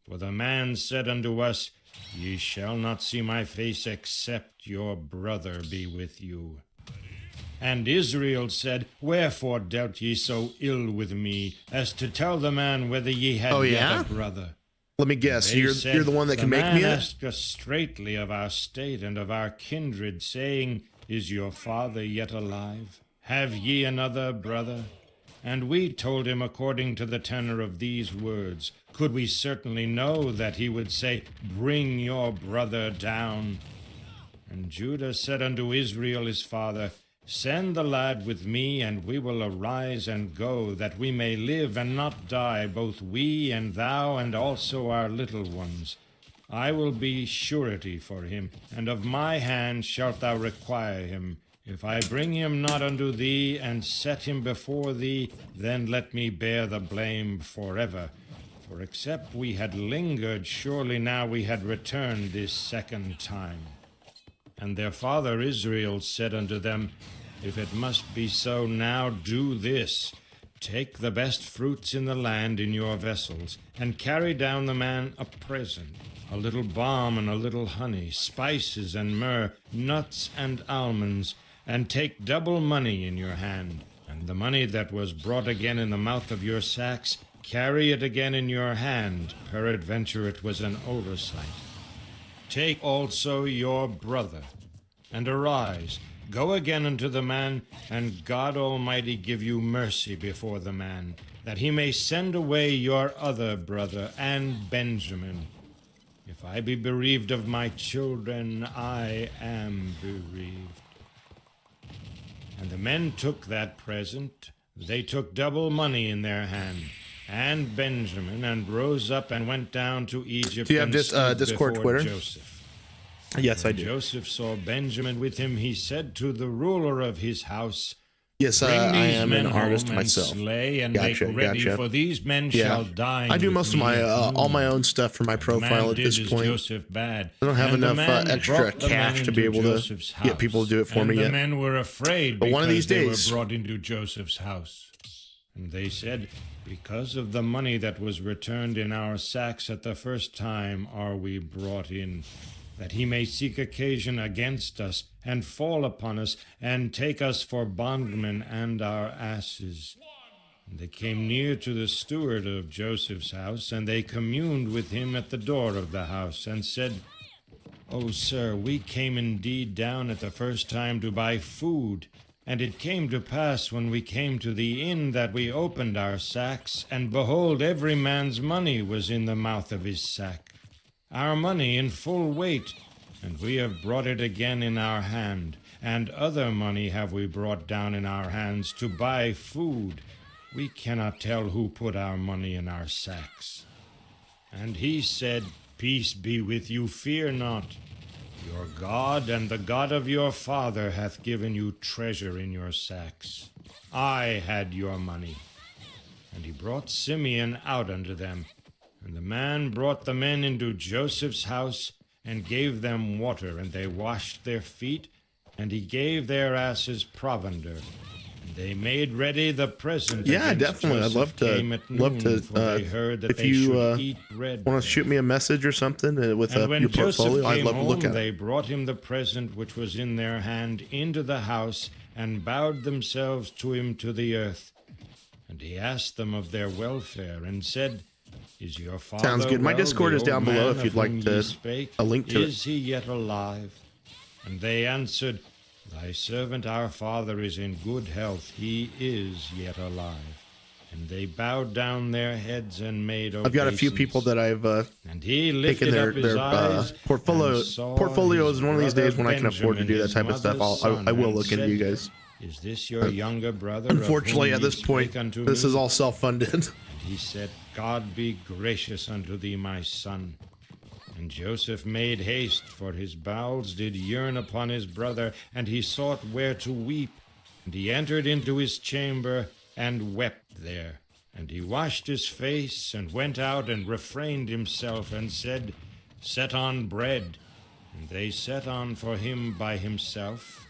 For the man said unto us, Ye shall not see my face, except your brother be with you. And Israel said, Wherefore dealt ye so ill with me, as to tell the man whether ye had Oh, yet yeah? a brother? let me guess, They you're said, the one that can the make man me it? asked us straightly of our state and of our kindred, saying, Is your father yet alive? Have ye another brother? And we told him according to the tenor of these words. Could we certainly know that he would say, Bring your brother down? And Judah said unto Israel his father, Send the lad with me, and we will arise and go, that we may live and not die, both we and thou, and also our little ones. I will be surety for him, and of my hand shalt thou require him. If I bring him not unto thee, and set him before thee, then let me bear the blame forever. For except we had lingered, surely now we had returned this second time. And their father Israel said unto them, If it must be so, now do this. Take the best fruits in the land in your vessels, and carry down the man a present, a little balm and a little honey, spices and myrrh, nuts and almonds, and take double money in your hand. And the money that was brought again in the mouth of your sacks, carry it again in your hand, peradventure it was an oversight. Take also your brother, and arise, go again unto the man, and God Almighty give you mercy before the man, that he may send away your other brother and Benjamin. If I be bereaved of my children, I am bereaved. And the men took that present. They took double money in their hand, and Benjamin, and rose up and went down to Egypt. Do you have and Discord, stood before Twitter? Joseph. Yes, I When do. Joseph saw Benjamin with him, he said to the ruler of his house, Yes, Bring I these am men an artist home myself. and slay and Gotcha, make ready, gotcha. for these men Yeah, shall dine I do with most of me my at all my noon." own stuff for my And the man profile at did this as point. Joseph bade. I don't have And the enough man extra brought the men cash to be into able to Joseph's get people to do it for and me the yet. men were afraid But one of because these they were days- brought into Joseph's house. And they said, Because of the money that was returned in our sacks at the first time are we brought in, that he may seek occasion against us, and fall upon us, and take us for bondmen and our asses. And they came near to the steward of Joseph's house, and they communed with him at the door of the house, and said, O sir, we came indeed down at the first time to buy food. And it came to pass, when we came to the inn, that we opened our sacks, and behold, every man's money was in the mouth of his sack, our money in full weight, and we have brought it again in our hand, and other money have we brought down in our hands to buy food. We cannot tell who put our money in our sacks. And he said, Peace be with you, fear not. Your God and the God of your father hath given you treasure in your sacks. I had your money. And he brought Simeon out unto them. And the man brought the men into Joseph's house, and gave them water, and they washed their feet, and he gave their asses provender. And they made ready the present. Yeah, against definitely. I'd Joseph came at noon, love to. for they heard that If they you should eat bread want there. to shoot me a message or something with And when your Joseph portfolio, I'd came love to look home, at they it. brought him the present which was in their hand into the house, and bowed themselves to him to the earth. And he asked them of their welfare, and said, Is your father Sounds good. My well, Discord the is down old below man if you'd of like whom to- ye spake? a link to it. Is he yet alive? And they answered, Thy servant our father is in good health, he is yet alive. And they bowed down their heads and made obeisance. I've got a few people that I've And he lifted taken up his eyes and saw portfolios, his and one of these brother days when I can afford to do that Benjamin, type of his stuff, mother's I will son, look and into you said, guys. Is this your younger brother? of Unfortunately, whom at ye this point, spake unto this me? is all self-funded. And he said, God be gracious unto thee, my son. And Joseph made haste, for his bowels did yearn upon his brother, and he sought where to weep. And he entered into his chamber, and wept there. And he washed his face, and went out, and refrained himself, and said, Set on bread. And they set on for him by himself,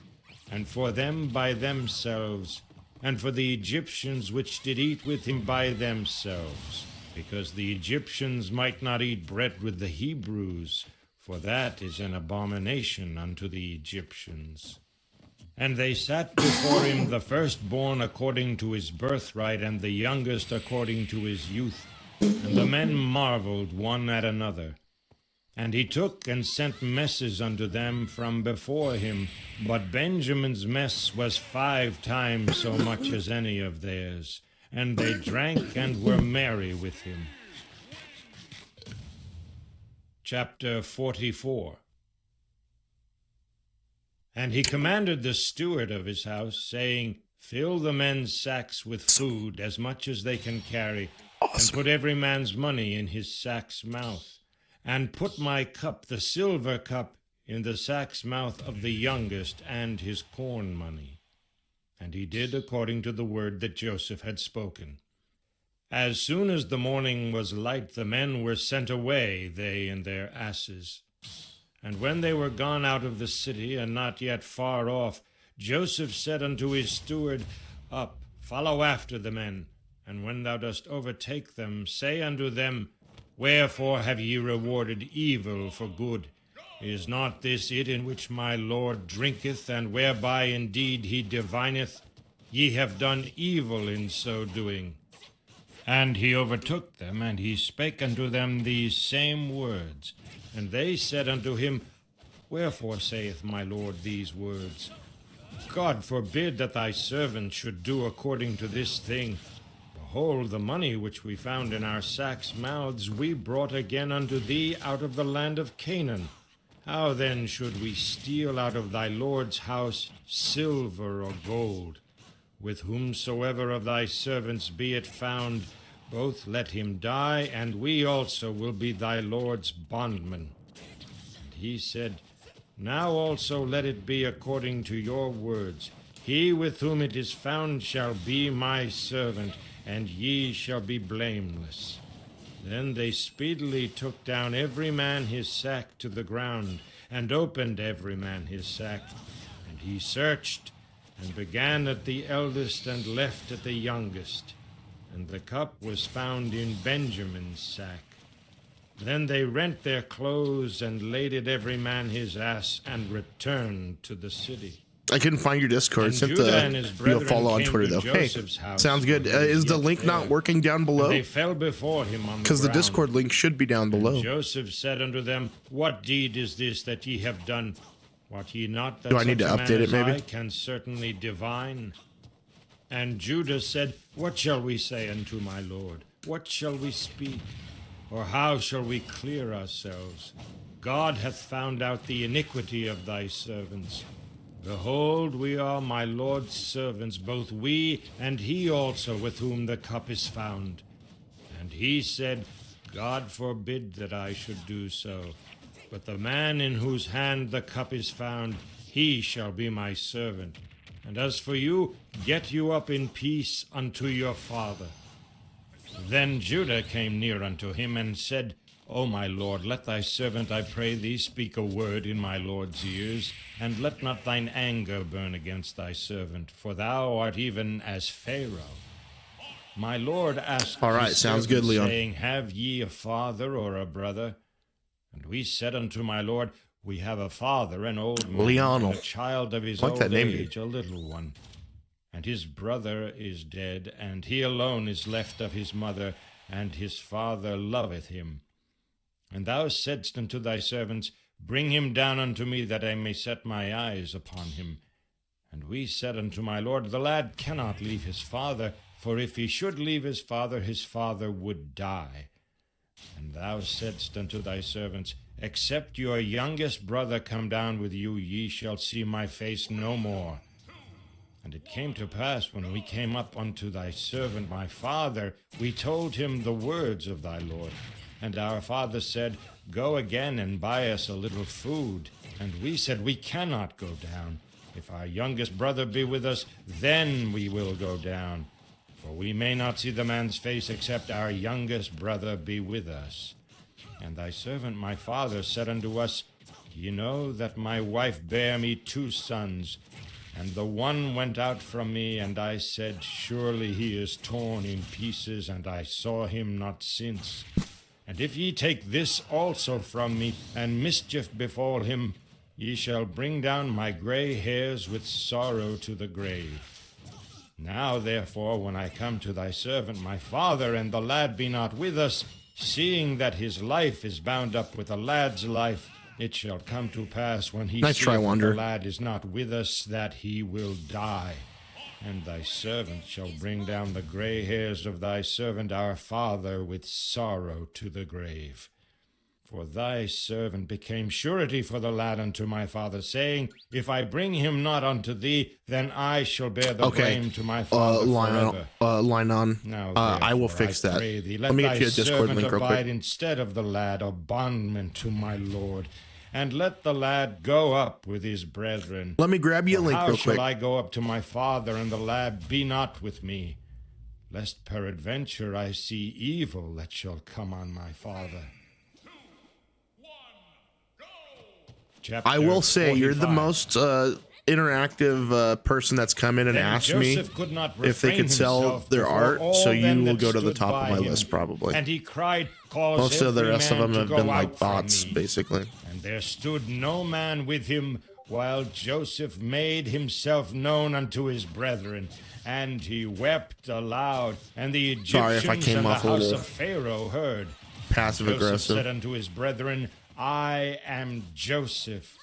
and for them by themselves, and for the Egyptians which did eat with him by themselves, because the Egyptians might not eat bread with the Hebrews, for that is an abomination unto the Egyptians. And they sat before him the firstborn according to his birthright, and the youngest according to his youth. And the men marveled one at another. And he took and sent messes unto them from before him. But Benjamin's mess was 5 times so much as any of theirs. And they drank and were merry with him. Chapter 44. And he commanded the steward of his house, saying, Fill the men's sacks with food, as much as they can carry, and put every man's money in his sack's mouth. And put my cup, the silver cup, in the sack's mouth of the youngest, and his corn money. And he did according to the word that Joseph had spoken. As soon as the morning was light, the men were sent away, they and their asses. And when they were gone out of the city, and not yet far off, Joseph said unto his steward, Up, follow after the men, and when thou dost overtake them, say unto them, Wherefore have ye rewarded evil for good? Is not this it in which my Lord drinketh, and whereby indeed he divineth? Ye have done evil in so doing. And he overtook them, and he spake unto them these same words. And they said unto him, Wherefore saith my Lord these words? God forbid that thy servant should do according to this thing. Behold, the money which we found in our sacks' mouths we brought again unto thee out of the land of Canaan. How then should we steal out of thy Lord's house silver or gold? With whomsoever of thy servants be it found, both let him die, and we also will be thy Lord's bondmen. And he said, Now also let it be according to your words. He with whom it is found shall be my servant, and ye shall be blameless. Then they speedily took down every man his sack to the ground, and opened every man his sack. And he searched, and began at the eldest, and left at the youngest. And the cup was found in Benjamin's sack. Then they rent their clothes, and laded every man his ass, and returned to the city. I couldn't find your Discord. And Sent Judah the and his brethren follow on came Twitter to though. Hey, Joseph's house, sounds good. for he was Is the yet link not there. working down And below? they fell before him on the Because the ground. Discord link should be down below. And Joseph said unto them, What deed is this that ye have done? Wot ye not that Do I need such to a man update it, as maybe? I can certainly divine? And Judah said, What shall we say unto my Lord? What shall we speak? Or how shall we clear ourselves? God hath found out the iniquity of thy servants. Behold, we are my Lord's servants, both we and he also with whom the cup is found. And he said, God forbid that I should do so. But the man in whose hand the cup is found, he shall be my servant. And as for you, get you up in peace unto your father. Then Judah came near unto him and said, O my lord, let thy servant, I pray thee, speak a word in my lord's ears, and let not thine anger burn against thy servant, for thou art even as Pharaoh. My lord asked All right, his sounds good, servants, Leon. saying, Have ye a father or a brother? And we said unto my lord, We have a father, an old man, Leonel. and a child of his I like old that name, age, a little one. And his brother is dead, and he alone is left of his mother, and his father loveth him. And thou saidst unto thy servants, Bring him down unto me, that I may set my eyes upon him. And we said unto my lord, The lad cannot leave his father, for if he should leave his father would die. And thou saidst unto thy servants, Except your youngest brother come down with you, ye shall see my face no more. And it came to pass, when we came up unto thy servant my father, we told him the words of thy lord. And our father said, Go again and buy us a little food. And we said, We cannot go down. If our youngest brother be with us, then we will go down. For we may not see the man's face, except our youngest brother be with us. And thy servant my father said unto us, Ye know that my wife bare me 2 sons, and the one went out from me, and I said, Surely he is torn in pieces, and I saw him not since. And if ye take this also from me, and mischief befall him, ye shall bring down my gray hairs with sorrow to the grave. Now therefore, when I come to thy servant my father, and the lad be not with us, seeing that his life is bound up with the lad's life, it shall come to pass, when he seeth that the lad is not with us, that he will die. And thy servant shall bring down the gray hairs of thy servant our father with sorrow to the grave. For thy servant became surety for the lad unto my father, saying, If I bring him not unto thee, then I shall bear the blame to my father forever. Line on. Now, I will fix that. Thee, let me get you a Discord link real quick. Instead of the lad, a bondman to my lord. And let the lad go up with his brethren. Let me grab you a link real quick. How shall I go up to my father, and the lad be not with me? Lest peradventure I see evil that shall come on my father. Chapter I will say 45. you're the most interactive person that's come in and asked me if they could sell their art, so you will go to the top of my list probably. And he cried, Most of the rest of them have been like bots, basically. And there stood no man with him, while Joseph made himself known unto his brethren. And he wept aloud, and the Egyptians and the house of Pharaoh heard. Passive aggressive. Joseph said unto his brethren, I am Joseph.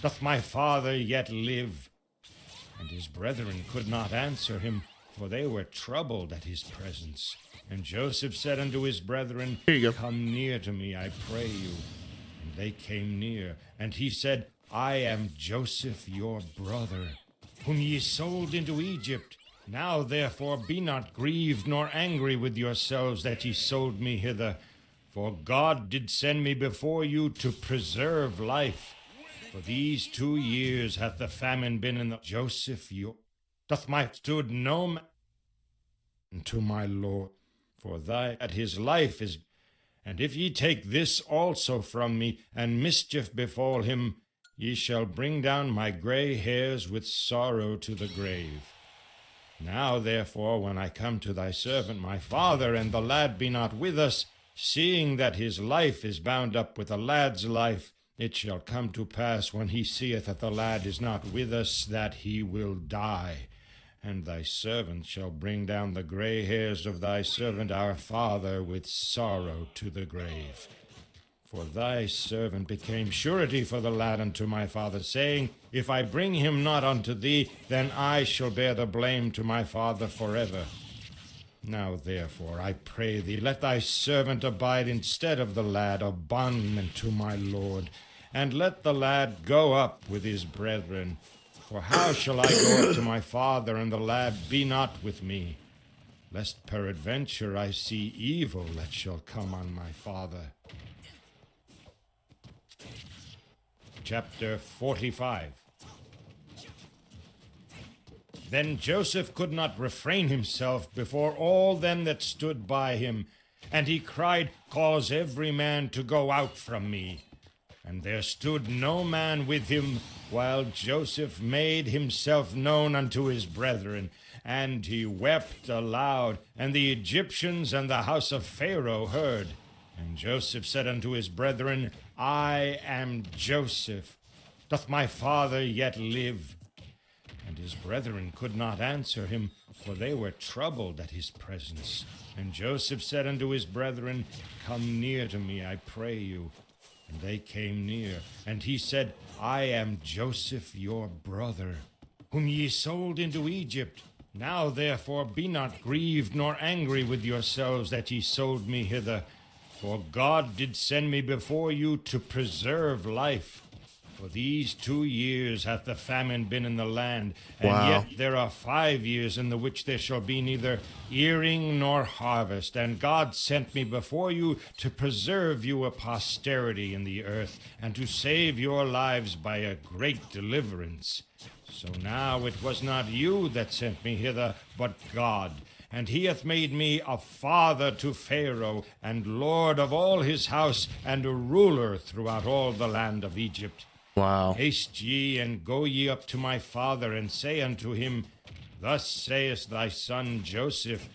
Doth my father yet live? And his brethren could not answer him, for they were troubled at his presence. And Joseph said unto his brethren, Here you go. Come near to me, I pray you. And they came near, and he said, I am Joseph your brother, whom ye sold into Egypt. Now therefore be not grieved nor angry with yourselves that ye sold me hither. For God did send me before you to preserve life. For these 2 years hath the famine been in the Joseph your doth my stood no man to my Lord, for thy at his life is. And if ye take this also from me, and mischief befall him, ye shall bring down my gray hairs with sorrow to the grave. Now therefore, when I come to thy servant my father, and the lad be not with us, seeing that his life is bound up with the lad's life, it shall come to pass, when he seeth that the lad is not with us, that he will die. And thy servant shall bring down the gray hairs of thy servant our father with sorrow to the grave. For thy servant became surety for the lad unto my father, saying, If I bring him not unto thee, then I shall bear the blame to my father forever. Now therefore, I pray thee, let thy servant abide instead of the lad, a bondman to my lord, and let the lad go up with his brethren. For how shall I go up to my father, and the lad be not with me? Lest peradventure I see evil that shall come on my father. Chapter 45. Then Joseph could not refrain himself before all them that stood by him, and he cried, Cause every man to go out from me. And there stood no man with him, while Joseph made himself known unto his brethren. And he wept aloud, and the Egyptians and the house of Pharaoh heard. And Joseph said unto his brethren, I am Joseph. Doth my father yet live? And his brethren could not answer him, for they were troubled at his presence. And Joseph said unto his brethren, Come near to me, I pray you. And they came near. And he said, I am Joseph your brother, whom ye sold into Egypt. Now therefore be not grieved nor angry with yourselves that ye sold me hither. For God did send me before you to preserve life. For these 2 years hath the famine been in the land, and yet there are 5 years in the which there shall be neither earing nor harvest. And God sent me before you to preserve you a posterity in the earth, and to save your lives by a great deliverance. So now it was not you that sent me hither, but God. And he hath made me a father to Pharaoh, and lord of all his house, and a ruler throughout all the land of Egypt. Wow. Haste ye, and go ye up to my father, and say unto him, Thus saith thy son Joseph,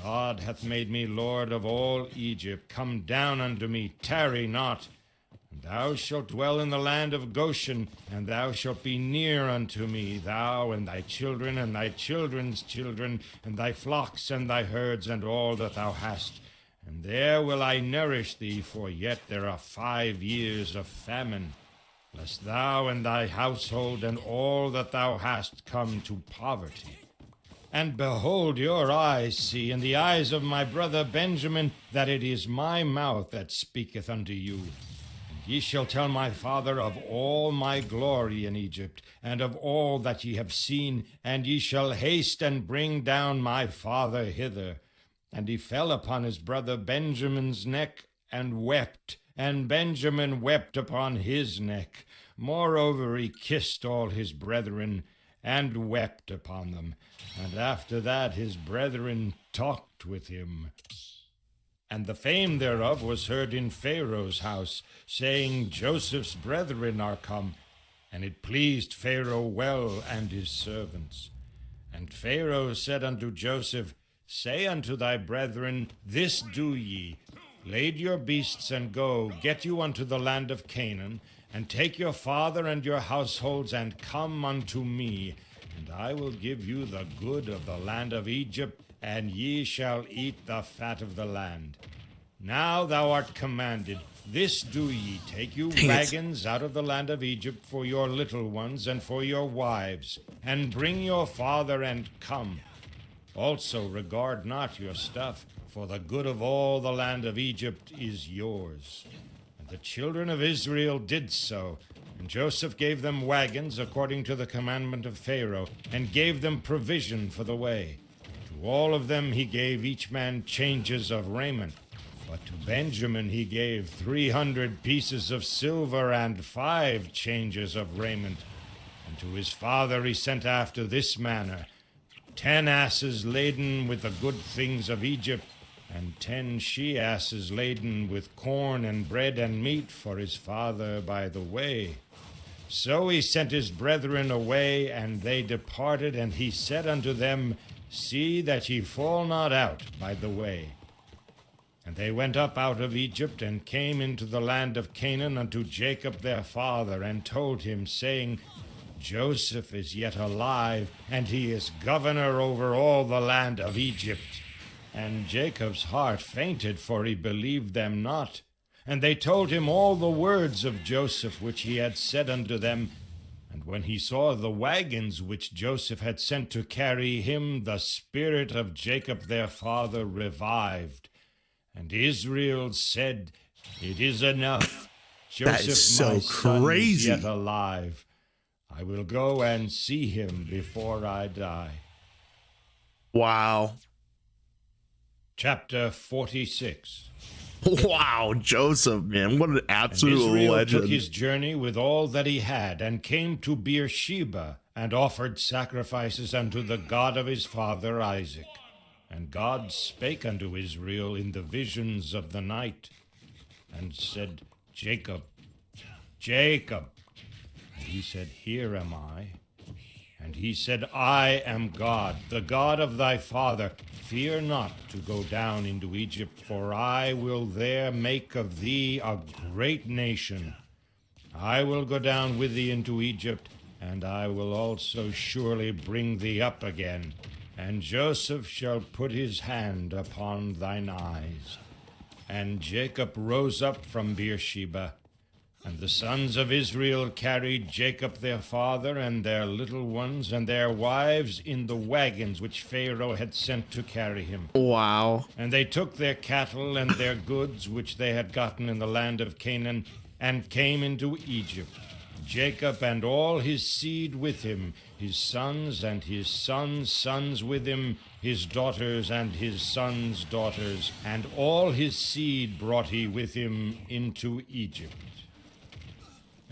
God hath made me lord of all Egypt. Come down unto me, tarry not. And thou shalt dwell in the land of Goshen, and thou shalt be near unto me, thou and thy children, and thy children's children, and thy flocks, and thy herds, and all that thou hast. And there will I nourish thee, for yet there are 5 years of famine, lest thou and thy household and all that thou hast come to poverty. And behold, your eyes see, and the eyes of my brother Benjamin, that it is my mouth that speaketh unto you. And ye shall tell my father of all my glory in Egypt, and of all that ye have seen, and ye shall haste and bring down my father hither. And he fell upon his brother Benjamin's neck, and wept. And Benjamin wept upon his neck. Moreover, he kissed all his brethren, and wept upon them. And after that his brethren talked with him. And the fame thereof was heard in Pharaoh's house, saying, Joseph's brethren are come. And it pleased Pharaoh well, and his servants. And Pharaoh said unto Joseph, Say unto thy brethren, This do ye, Lade your beasts and go, get you unto the land of Canaan, and take your father and your households, and come unto me, and I will give you the good of the land of Egypt, and ye shall eat the fat of the land. Now thou art commanded, this do ye, take you wagons out of the land of Egypt for your little ones and for your wives, and bring your father and come. Also regard not your stuff, for the good of all the land of Egypt is yours. And the children of Israel did so. And Joseph gave them wagons according to the commandment of Pharaoh, and gave them provision for the way. To all of them he gave each man changes of raiment. But to Benjamin he gave 300 pieces of silver and 5 changes of raiment. And to his father he sent after this manner: 10 asses laden with the good things of Egypt, and 10 she-asses laden with corn and bread and meat for his father by the way. So he sent his brethren away, and they departed, and he said unto them, See that ye fall not out by the way. And they went up out of Egypt, and came into the land of Canaan unto Jacob their father, and told him, saying, Joseph is yet alive, and he is governor over all the land of Egypt. And Jacob's heart fainted, for he believed them not. And they told him all the words of Joseph which he had said unto them. And when he saw the wagons which Joseph had sent to carry him, the spirit of Jacob their father revived. And Israel said, It is enough. Joseph, that is so my son, crazy. is yet alive. I will go and see him before I die. Wow. Chapter 46. Wow, Joseph, man, what an And absolute Israel legend. took his journey with all that he had, and came to Beersheba, and offered sacrifices unto the God of his father Isaac. And God spake unto Israel in the visions of the night, and said, Jacob, Jacob. And he said, Here am I. And he said, I am God, the God of thy father. Fear not to go down into Egypt, for I will there make of thee a great nation. I will go down with thee into Egypt, and I will also surely bring thee up again. And Joseph shall put his hand upon thine eyes. And Jacob rose up from Beersheba. And the sons of Israel carried Jacob their father, and their little ones, and their wives in the wagons which Pharaoh had sent to carry him. Wow. And they took their cattle and their goods which they had gotten in the land of Canaan, and came into Egypt. Jacob and all his seed with him, his sons and his sons' sons with him, his daughters and his sons' daughters, and all his seed brought he with him into Egypt.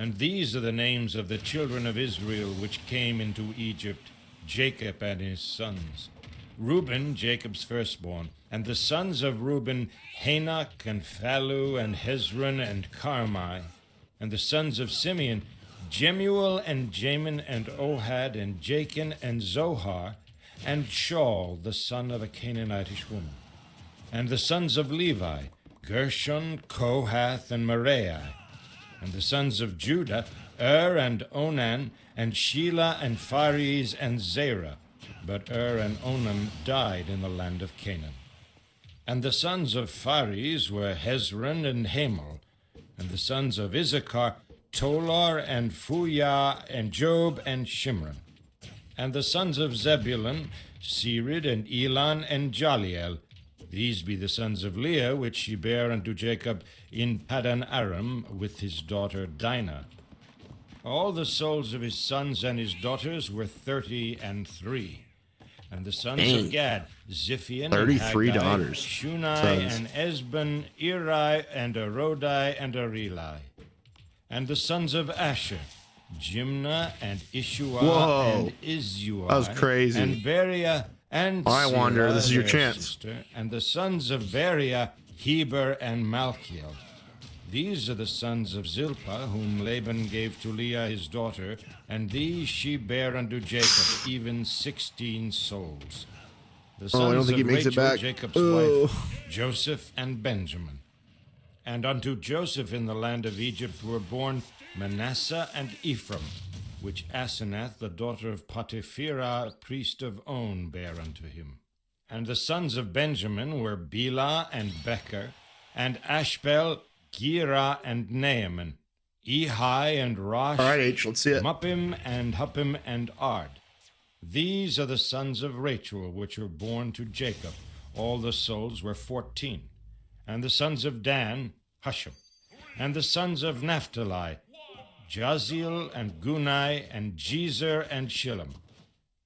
And these are the names of the children of Israel which came into Egypt, Jacob and his sons. Reuben, Jacob's firstborn, and the sons of Reuben, Hanok and Phalu and Hezron and Carmi. And the sons of Simeon, Jemuel and Jamin and Ohad and Jachin and Zohar, and Shaul, the son of a Canaanitish woman. And the sons of Levi, Gershon, Kohath, and Merari. And the sons of Judah, and Onan, and Shelah, and Phares, and Zerah. But and Onan died in the land of Canaan. And the sons of Phares were Hezron and Hamel. And the sons of Issachar, Tolar, and Phuyah, and Job, and Shimron. And the sons of Zebulun, Sered, and Elon, and Jaliel. These be the sons of Leah, which she bare unto Jacob in Paddan Aram with his daughter Dinah. All the souls of his sons and his daughters were 33. And the sons of Gad, Ziphion, 33 and Haggai, daughters. Shunai, Sons. and Esbon, Eri, and Arodai, and Areli. And the sons of Asher, Jimnah, and Ishua, Whoa. and Izuai, That was crazy. and Beriah, and All right, Wanderer, Sirah, this is your their chance. sister, and the sons of Beriah, Heber, and Malchiel. These are the sons of Zilpah, whom Laban gave to Leah his daughter, and these she bare unto Jacob, even 16 souls. The sons I don't think he of makes it Rachel, back. Jacob's Oh. wife, Joseph and Benjamin. And unto Joseph in the land of Egypt were born Manasseh and Ephraim, which Asenath, the daughter of Potipherah, priest of On, bare unto him. And the sons of Benjamin were Bela and Becher, and Ashbel, Gera, and Naaman, Ehi and Rosh, All right, H, let's see it. Muppim and Huppim and Ard. These are the sons of Rachel, which were born to Jacob. All the souls were 14. And the sons of Dan, Husham. And the sons of Naphtali, Jaziel and Gunai and Jezer and Shillem.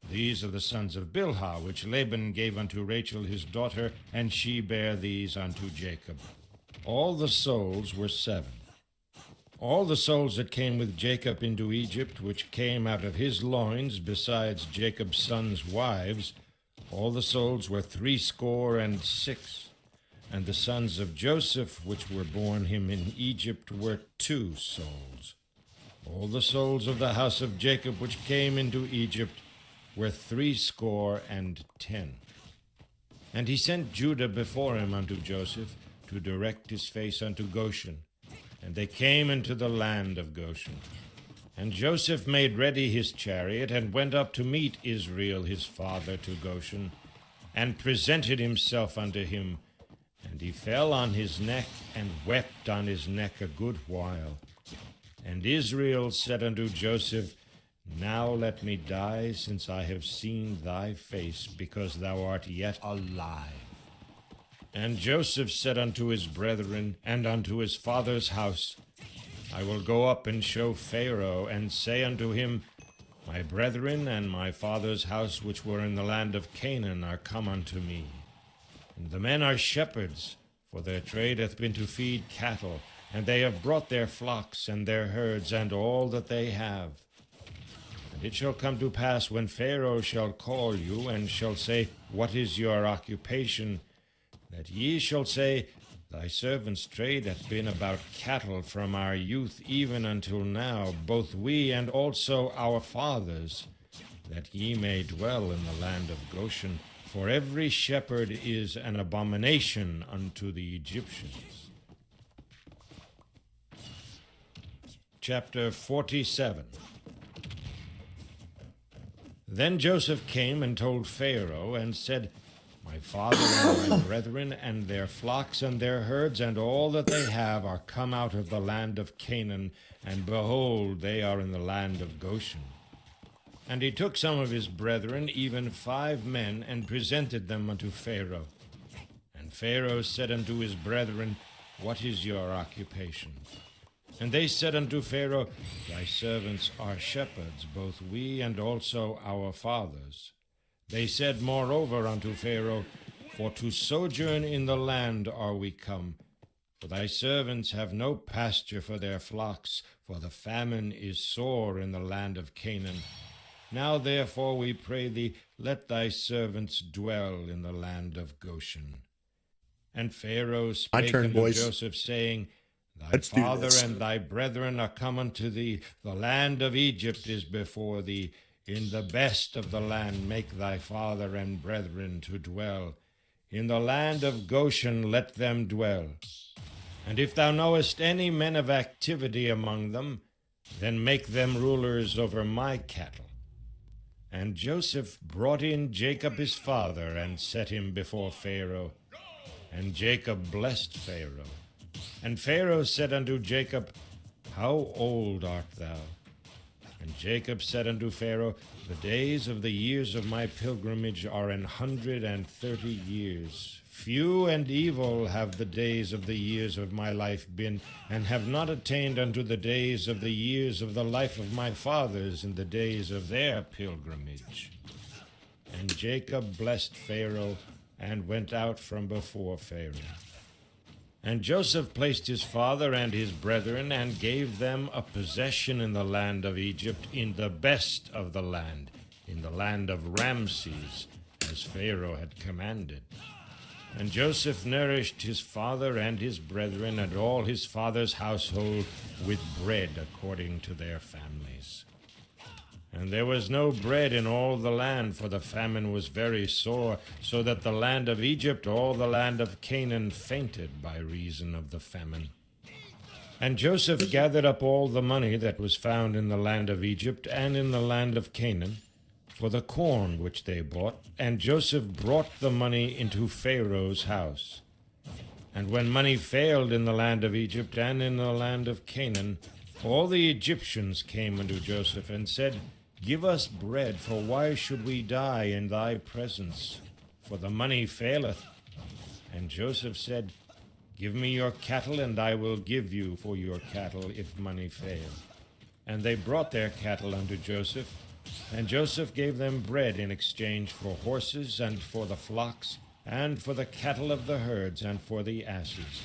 These are the sons of Bilhah, which Laban gave unto Rachel his daughter, and she bare these unto Jacob. All the souls were 7. All the souls that came with Jacob into Egypt, which came out of his loins, besides Jacob's sons' wives, all the souls were 66. And the sons of Joseph, which were born him in Egypt, were 2 souls. All the souls of the house of Jacob, which came into Egypt, were 70. And he sent Judah before him unto Joseph, to direct his face unto Goshen. And they came into the land of Goshen. And Joseph made ready his chariot, and went up to meet Israel his father to Goshen, and presented himself unto him. And he fell on his neck, and wept on his neck a good while. And Israel said unto Joseph, Now let me die, since I have seen thy face, because thou art yet alive. And Joseph said unto his brethren, and unto his father's house, I will go up and show Pharaoh, and say unto him, My brethren and my father's house which were in the land of Canaan are come unto me. And the men are shepherds, for their trade hath been to feed cattle, and they have brought their flocks and their herds and all that they have. And it shall come to pass, when Pharaoh shall call you, and shall say, What is your occupation? That ye shall say, Thy servant's trade hath been about cattle from our youth even until now, both we and also our fathers, that ye may dwell in the land of Goshen. For every shepherd is an abomination unto the Egyptians. Chapter 47. Then Joseph came and told Pharaoh, and said, My father and my brethren and their flocks and their herds and all that they have are come out of the land of Canaan, and behold, they are in the land of Goshen. And he took some of his brethren, even 5 men, and presented them unto Pharaoh. And Pharaoh said unto his brethren, What is your occupation? And they said unto Pharaoh, Thy servants are shepherds, both we and also our fathers. They said moreover unto Pharaoh, For to sojourn in the land are we come. For thy servants have no pasture for their flocks, for the famine is sore in the land of Canaan. Now therefore we pray thee, let thy servants dwell in the land of Goshen. And Pharaoh spake unto Joseph, saying, Thy father and thy brethren are come unto thee. The land of Egypt is before thee. In the best of the land make thy father and brethren to dwell. In the land of Goshen let them dwell. And if thou knowest any men of activity among them, then make them rulers over my cattle. And Joseph brought in Jacob his father, and set him before Pharaoh. And Jacob blessed Pharaoh. And Pharaoh said unto Jacob, How old art thou? And Jacob said unto Pharaoh, The days of the years of my pilgrimage are 130 years. Few and evil have the days of the years of my life been, and have not attained unto the days of the years of the life of my fathers in the days of their pilgrimage. And Jacob blessed Pharaoh, and went out from before Pharaoh. And Joseph placed his father and his brethren, and gave them a possession in the land of Egypt, in the best of the land, in the land of Ramses, as Pharaoh had commanded. And Joseph nourished his father and his brethren, and all his father's household, with bread according to their families. And there was no bread in all the land, for the famine was very sore, so that the land of Egypt, all the land of Canaan, fainted by reason of the famine. And Joseph gathered up all the money that was found in the land of Egypt and in the land of Canaan, for the corn which they bought, and Joseph brought the money into Pharaoh's house. And when money failed in the land of Egypt and in the land of Canaan, all the Egyptians came unto Joseph and said, Give us bread, for why should we die in thy presence? For the money faileth. And Joseph said, Give me your cattle, and I will give you for your cattle, if money fail. And they brought their cattle unto Joseph, and Joseph gave them bread in exchange for horses, and for the flocks, and for the cattle of the herds, and for the asses.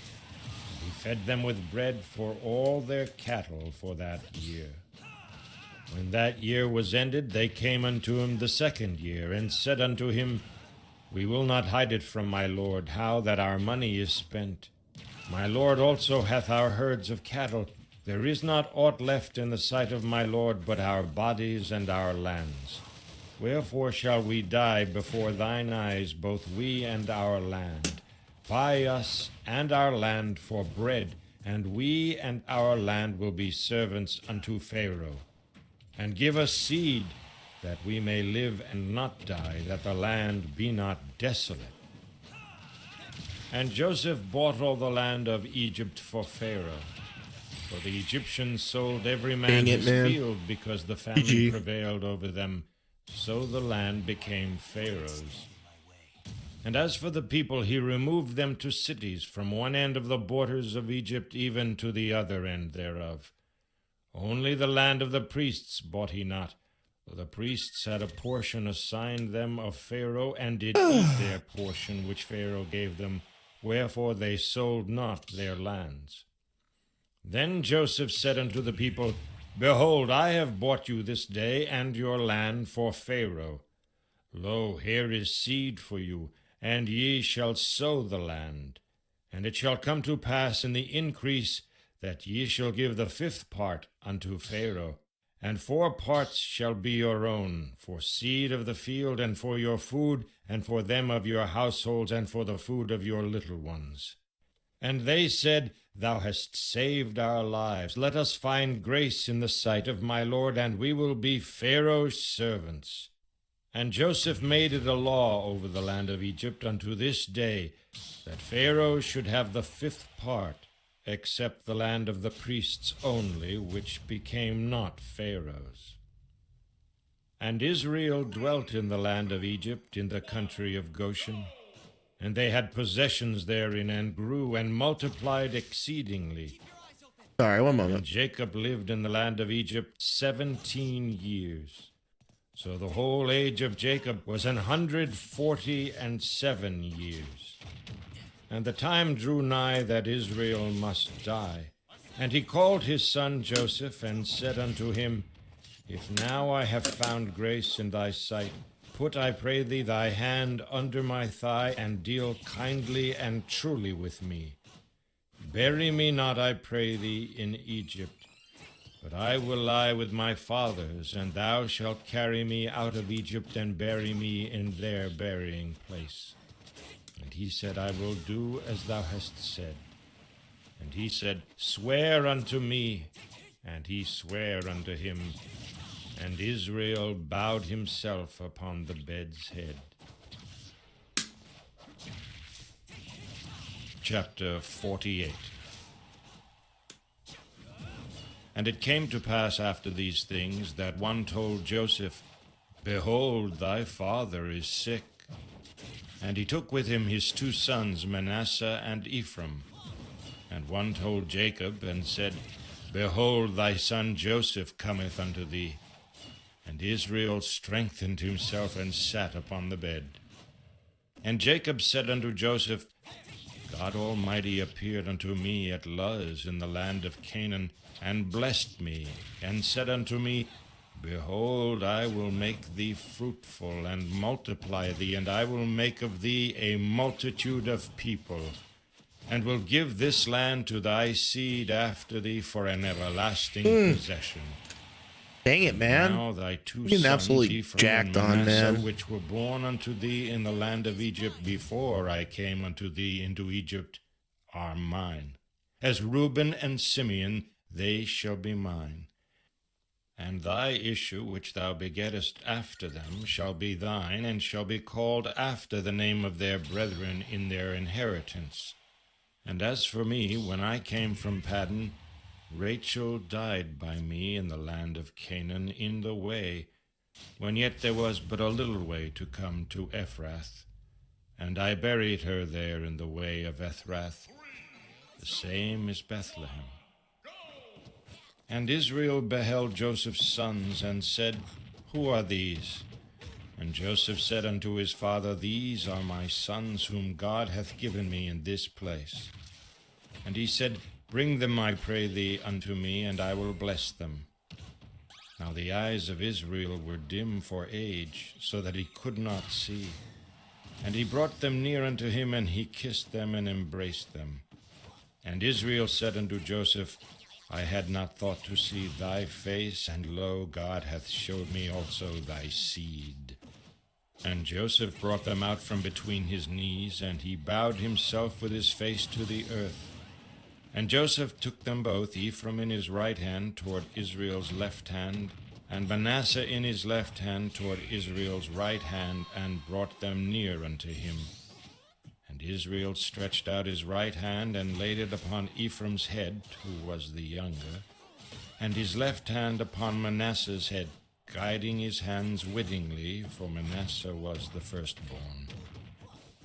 He fed them with bread for all their cattle for that year. When that year was ended, they came unto him the 2nd year, and said unto him, We will not hide it from my lord, how that our money is spent. My lord also hath our herds of cattle. There is not aught left in the sight of my lord but our bodies and our lands. Wherefore shall we die before thine eyes, both we and our land? Buy us and our land for bread, and we and our land will be servants unto Pharaoh. And give us seed, that we may live and not die, that the land be not desolate. And Joseph bought all the land of Egypt for Pharaoh. For the Egyptians sold every man his field, because the famine prevailed over them. So the land became Pharaoh's. And as for the people, he removed them to cities, from one end of the borders of Egypt even to the other end thereof. Only the land of the priests bought he not, The priests had a portion assigned them of Pharaoh, and did eat their portion which Pharaoh gave them, wherefore they sold not their lands. Then Joseph said unto the people, Behold, I have bought you this day and your land for Pharaoh. Lo, here is seed for you, and ye shall sow the land. And it shall come to pass in the increase that ye shall give the 5th part unto Pharaoh. And 4 parts shall be your own, for seed of the field, and for your food, and for them of your households, and for the food of your little ones. And they said, Thou hast saved our lives. Let us find grace in the sight of my Lord, and we will be Pharaoh's servants. And Joseph made it a law over the land of Egypt unto this day, that Pharaoh should have the 5th part, except the land of the priests only, which became not Pharaoh's. And Israel dwelt in the land of Egypt, in the country of Goshen. And they had possessions therein, and grew and multiplied exceedingly. Sorry, one And moment. Jacob lived in the land of Egypt 17 years. So the whole age of Jacob was 147 years. And the time drew nigh that Israel must die. And he called his son Joseph, and said unto him, If now I have found grace in thy sight, put, I pray thee, thy hand under my thigh, and deal kindly and truly with me. Bury me not, I pray thee, in Egypt, but I will lie with my fathers, and thou shalt carry me out of Egypt, and bury me in their burying place. And he said, I will do as thou hast said. And he said, Swear unto me. And he sware unto him. And Israel bowed himself upon the bed's head. Chapter 48. And it came to pass after these things, that one told Joseph, Behold, thy father is sick. And he took with him his 2 sons, Manasseh and Ephraim. And one told Jacob, and said, Behold, thy son Joseph cometh unto thee. And Israel strengthened himself, and sat upon the bed. And Jacob said unto Joseph, God Almighty appeared unto me at Luz in the land of Canaan, and blessed me, and said unto me, Behold, I will make thee fruitful, and multiply thee, and I will make of thee a multitude of people, and will give this land to thy seed after thee for an everlasting possession. Dang it, man. Now thy 2 Getting sons, absolutely Ephraim jacked and on, Manasseh, man. which were born unto thee in the land of Egypt before I came unto thee into Egypt, are mine. As Reuben and Simeon, they shall be mine. And thy issue which thou begettest after them shall be thine, and shall be called after the name of their brethren in their inheritance. And as for me, when I came from Paddan, Rachel died by me in the land of Canaan in the way, when yet there was but a little way to come to Ephrath. And I buried her there in the way of Ephrath. The same is Bethlehem. And Israel beheld Joseph's sons, and said, Who are these? And Joseph said unto his father, These are my sons, whom God hath given me in this place. And he said, Bring them, I pray thee, unto me, and I will bless them. Now the eyes of Israel were dim for age, so that he could not see. And he brought them near unto him, and he kissed them and embraced them. And Israel said unto Joseph, I had not thought to see thy face, and lo, God hath showed me also thy seed. And Joseph brought them out from between his knees, and he bowed himself with his face to the earth. And Joseph took them both, Ephraim in his right hand toward Israel's left hand, and Manasseh in his left hand toward Israel's right hand, and brought them near unto him. And Israel stretched out his right hand, and laid it upon Ephraim's head, who was the younger, and his left hand upon Manasseh's head, guiding his hands wittingly, for Manasseh was the firstborn.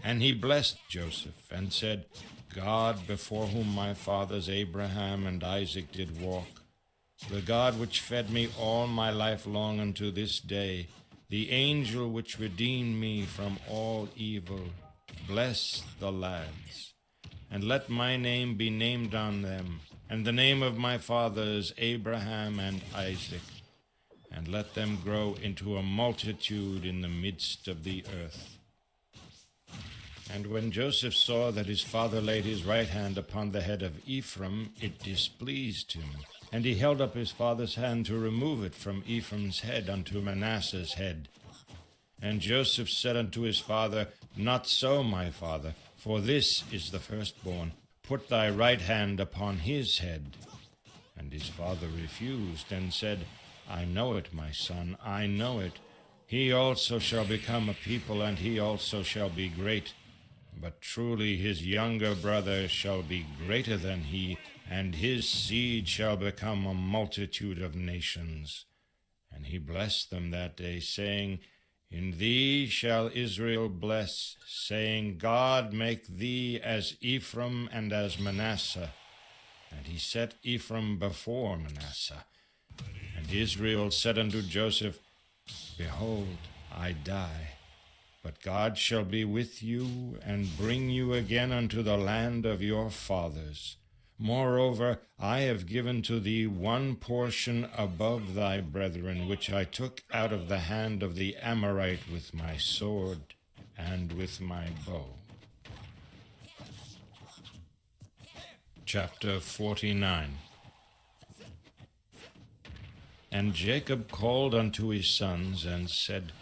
And he blessed Joseph, and said, God, before whom my fathers Abraham and Isaac did walk, the God which fed me all my life long unto this day, the angel which redeemed me from all evil, bless the lads, and let my name be named on them, and the name of my fathers Abraham and Isaac, and let them grow into a multitude in the midst of the earth. And when Joseph saw that his father laid his right hand upon the head of Ephraim, it displeased him. And he held up his father's hand to remove it from Ephraim's head unto Manasseh's head. And Joseph said unto his father, Not so, my father, for this is the firstborn. Put thy right hand upon his head. And his father refused, and said, I know it, my son, I know it. He also shall become a people, and he also shall be great. But truly his younger brother shall be greater than he, and his seed shall become a multitude of nations. And he blessed them that day, saying, In thee shall Israel bless, saying, God make thee as Ephraim and as Manasseh. And he set Ephraim before Manasseh. And Israel said unto Joseph, Behold, I die, but God shall be with you, and bring you again unto the land of your fathers. Moreover, I have given to thee one portion above thy brethren, which I took out of the hand of the Amorite with my sword and with my bow. Chapter 49. And Jacob called unto his sons, and said,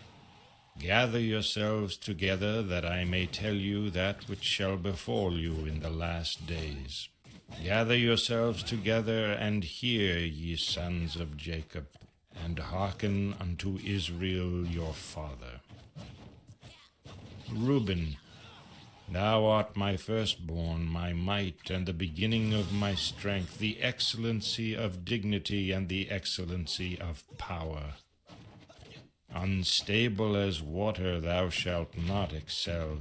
Gather yourselves together, that I may tell you that which shall befall you in the last days. Gather yourselves together, and hear, ye sons of Jacob, and hearken unto Israel your father. Reuben, thou art my firstborn, my might, and the beginning of my strength, the excellency of dignity, and the excellency of power. Unstable as water thou shalt not excel,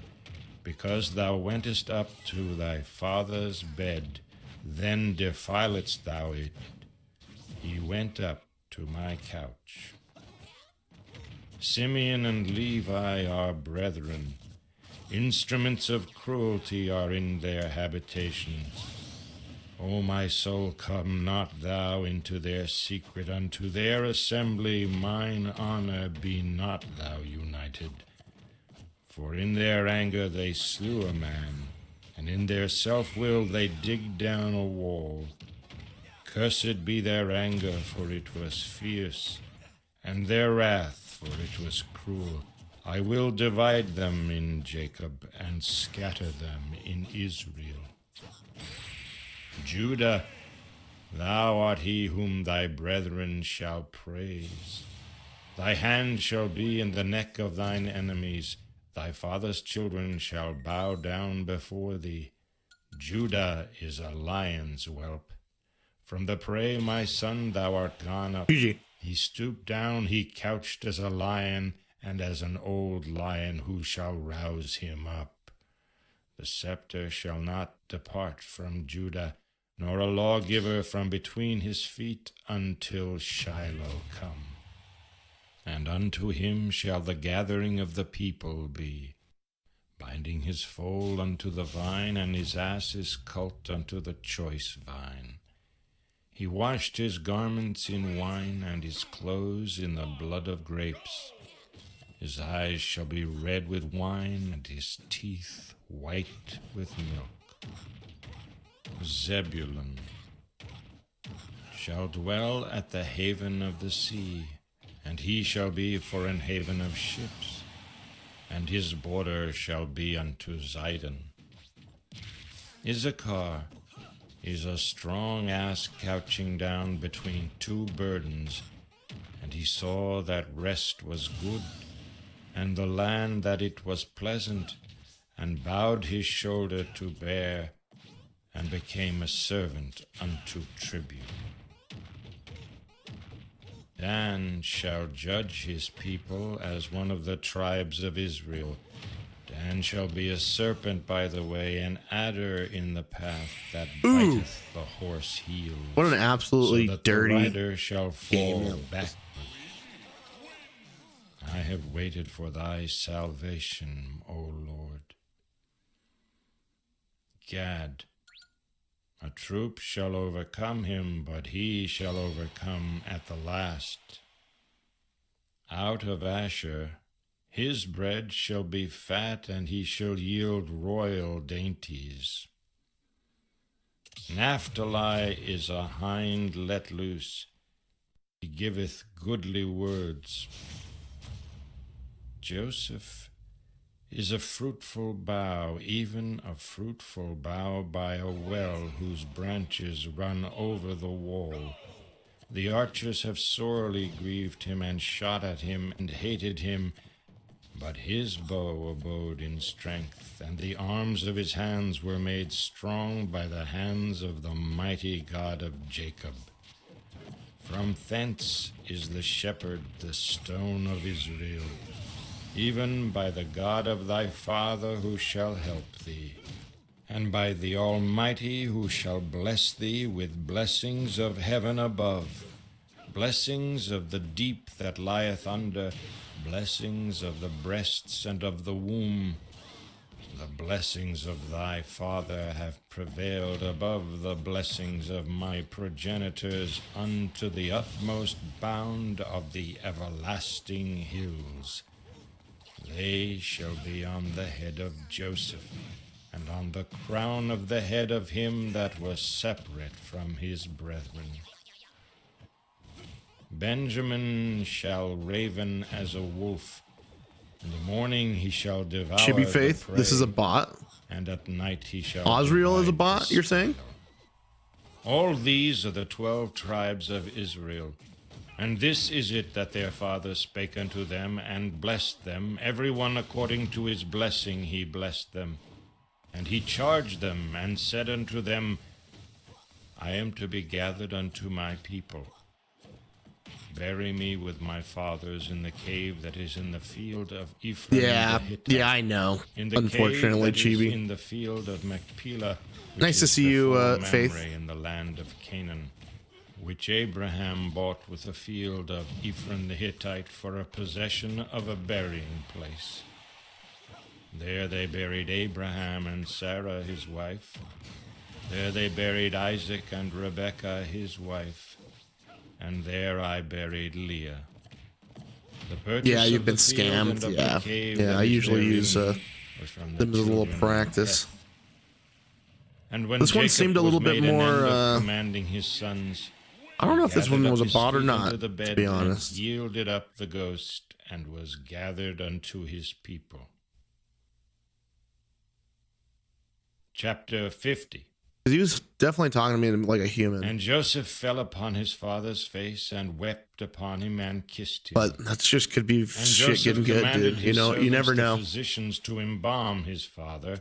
because thou wentest up to thy father's bed, then defiledst thou it. He went up to my couch. Simeon and Levi are brethren. Instruments of cruelty are in their habitations. O my soul, come not thou into their secret, unto their assembly mine honor be not thou united. For in their anger they slew a man, and in their self-will they dig down a wall. Cursed be their anger, for it was fierce, and their wrath, for it was cruel. I will divide them in Jacob, and scatter them in Israel. Judah, thou art he whom thy brethren shall praise. Thy hand shall be in the neck of thine enemies. Thy father's children shall bow down before thee. Judah is a lion's whelp. From the prey, my son, thou art gone up. He stooped down, he couched as a lion, and as an old lion, who shall rouse him up? The scepter shall not depart from Judah, nor a lawgiver from between his feet, until Shiloh come. And unto him shall the gathering of the people be, binding his foal unto the vine, and his ass's colt unto the choice vine. He washed his garments in wine, and his clothes in the blood of grapes. His eyes shall be red with wine, and his teeth white with milk. Zebulun shall dwell at the haven of the sea, and he shall be for an haven of ships, and his border shall be unto Zidon. Issachar is a strong ass couching down between two burdens, and he saw that rest was good, and the land that it was pleasant, and bowed his shoulder to bear, and became a servant unto tribute. Dan shall judge his people as one of the tribes of Israel. and shall be a serpent by the way, an adder in the path that Ooh. biteth the horse heels. What an absolutely so that dirty the rider shall fall game. backward. I have waited for thy salvation, O Lord. Gad, a troop shall overcome him, but he shall overcome at the last. Out of Asher his bread shall be fat, and he shall yield royal dainties. Naphtali is a hind let loose. He giveth goodly words. Joseph is a fruitful bough, even a fruitful bough by a well whose branches run over the wall. The archers have sorely grieved him and shot at him and hated him, but his bow abode in strength, and the arms of his hands were made strong by the hands of the mighty God of Jacob. From thence is the shepherd, the stone of Israel, even by the God of thy father who shall help thee, and by the Almighty who shall bless thee with blessings of heaven above, blessings of the deep that lieth under, blessings of the breasts and of the womb. The blessings of thy father have prevailed above the blessings of my progenitors unto the utmost bound of the everlasting hills. They shall be on the head of Joseph, and on the crown of the head of him that was separate from his brethren. Benjamin shall raven as a wolf. In the morning he shall devour Chibi the Faith, prey, this is a bot. and at night he shall Osriel is a divide bot, the you're saying? spoil. All these are the 12 tribes of Israel. And this is it that their father spake unto them, and blessed them, every one according to his blessing he blessed them. And he charged them, and said unto them, I am to be gathered unto my people. Bury me with my fathers in the cave that is in the field of Ephraim Yeah, the Hittite, yeah, I know. in the Unfortunately, cave that is Chibi. in the field of Machpelah, which Nice to is see you, before Faith. Mamre in the land of Canaan, which Abraham bought with the field of Ephraim the Hittite for a possession of a burying place. There they buried Abraham and Sarah his wife. There they buried Isaac and Rebekah his wife. And there I buried Leah. The purchase Yeah, you've of been the field scammed. and of Yeah, the cave yeah. that I is usually therein use was from the them as a little children of practice. Heth. And when This one Jacob seemed a was little bit made an more, end of commanding his sons, I don't know if this gathered one up was a his bot or feet not, into the to bed be and honest. yielded up the ghost, and was gathered unto his people. Chapter 50. Because he was definitely talking to me like a human. And Joseph fell upon his father's face, and wept upon him, and kissed him. But that's just could be And shit Joseph getting good, commanded dude. You his know, you never servants, know. the physicians, to embalm his father,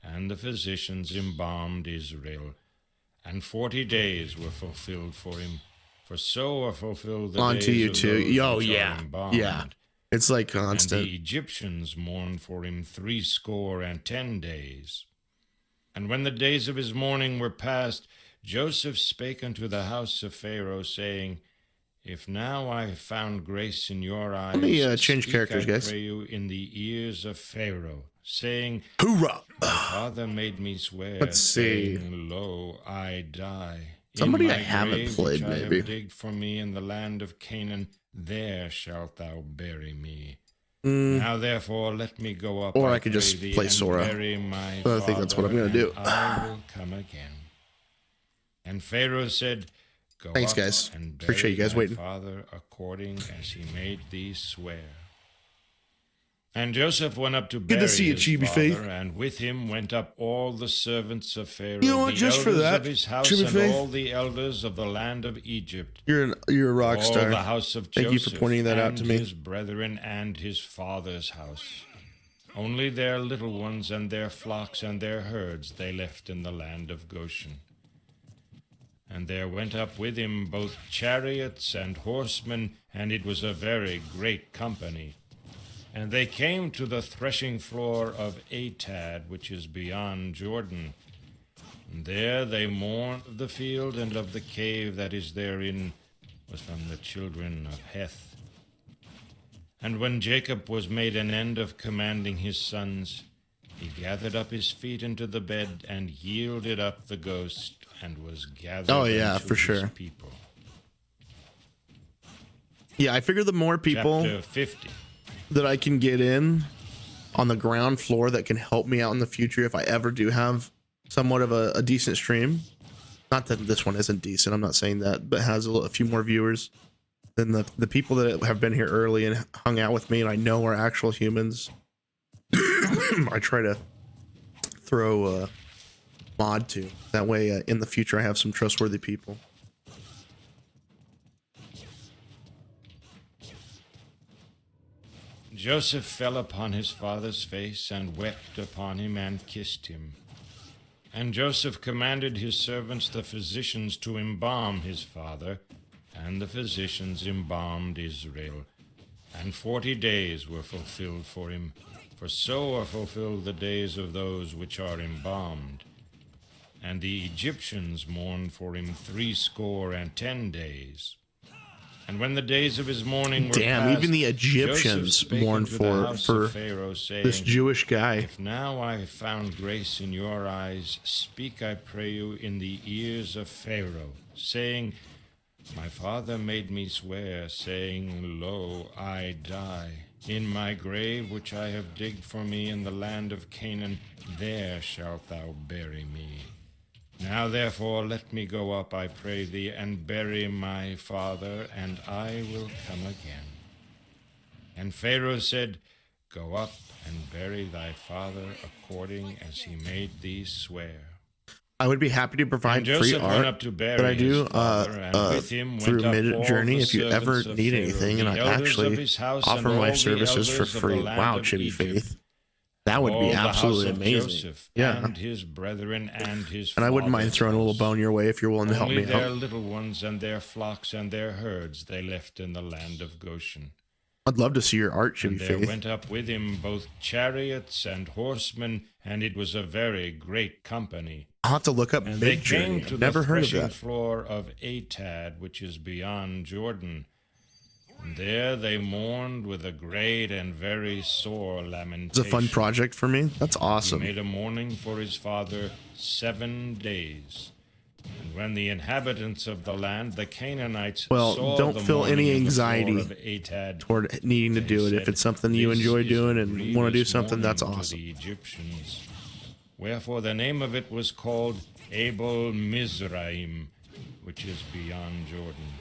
and the physicians embalmed Israel. And 40 days were fulfilled for him, for so are fulfilled the On days to you of too. those Yo, which yeah, are embalmed. yeah. It's like And constant. the Egyptians mourned for him 60 days. And when the days of his mourning were past, Joseph spake unto the house of Pharaoh, saying, If now I have found grace in your eyes, Let me change speak, characters, I guys. pray you, in the ears of Pharaoh, saying, Hoorah! My father made me swear, Let's see. saying, Lo, I die. Somebody in I my haven't grave, played, which I maybe. have digged for me in the land of Canaan, there shalt thou bury me. Mm, Now therefore let me go up, Or I I could pray just thee, play and Sora. bury my I think that's what I'm father, gonna do. and I will come again. And Pharaoh said, Go Thanks, up guys. and bury Appreciate you guys thy waiting. father according as he made thee swear. And Joseph went up to bury to see you, his Chibi father, Faith. and with him went up all the servants of Pharaoh, You know what, the just for elders that, of his house, Chibi and Faith, all the elders of the land of Egypt. You're a rock All star. the house of Thank Joseph, you for pointing that out and to me. his brethren, and his father's house. Only their little ones and their flocks and their herds they left in the land of Goshen. And there went up with him both chariots and horsemen, and it was a very great company. And they came to the threshing floor of Atad, which is beyond Jordan. And there they mourned of the field and of the cave that is therein, was from the children of Heth. And when Jacob was made an end of commanding his sons, he gathered up his feet into the bed and yielded up the ghost, and was gathered unto for his sure. people. Yeah, I figure the more people Chapter 50. that I can get in on the ground floor that can help me out in the future if I ever do have somewhat of a decent stream. Not that this one isn't decent, I'm not saying that, but has a few more viewers than the people that have been here early and hung out with me and I know are actual humans. I try to throw a mod to. That way in the future I have some trustworthy people. Joseph fell upon his father's face and wept upon him and kissed him. And Joseph commanded his servants, the physicians, to embalm his father, and the physicians embalmed Israel. And 40 days were fulfilled for him, for so are fulfilled the days of those which are embalmed. And the Egyptians mourned for him 70 days. And when the days of his mourning were past, even the Egyptians mourned for Pharaoh, saying, this Jewish guy. If now I have found grace in your eyes, speak, I pray you, in the ears of Pharaoh, saying, My father made me swear, saying, Lo, I die. In my grave which I have digged for me in the land of Canaan, there shalt thou bury me. Now therefore let me go up, I pray thee, and bury my father, and I will come again. And Pharaoh said, Go up and bury thy father according as he made thee swear. I would be happy to provide free Joseph went art up to bury that I do his father, and with him through went up Mid all Journey the if you ever servants of need Pharaoh, anything, and the I elders of actually his house, offer and my all the services for elders of the free. land Wow, of Chitty Egypt, Faith. That would all be the house absolutely of amazing. Joseph, Yeah. and his brethren and his And I wouldn't mind father's throwing a little house. bone your way if you're willing to help Only me their out. little ones and their flocks and their herds they left in the land of Goshen. I'd love to see your art, Chitty And there Faith. went up with him both chariots and horsemen, and it was a very great company. I'll have to look up And they Mid came Journey. to I've never the heard of threshing that. floor of Atad, which is beyond Jordan. And there they mourned with a great and very sore It's lamentation. a fun project for me. That's He awesome. made a mourning for his father 7 days. And when the inhabitants of the land, the Canaanites, Well, saw don't the feel mourning any in the floor anxiety of Atad, toward needing to they do it. If said, it's something you "This enjoy is a doing and want to do grievous something, that's mourning to awesome. the Egyptians. Wherefore the name of it was called Abel Mizraim, which is beyond Jordan.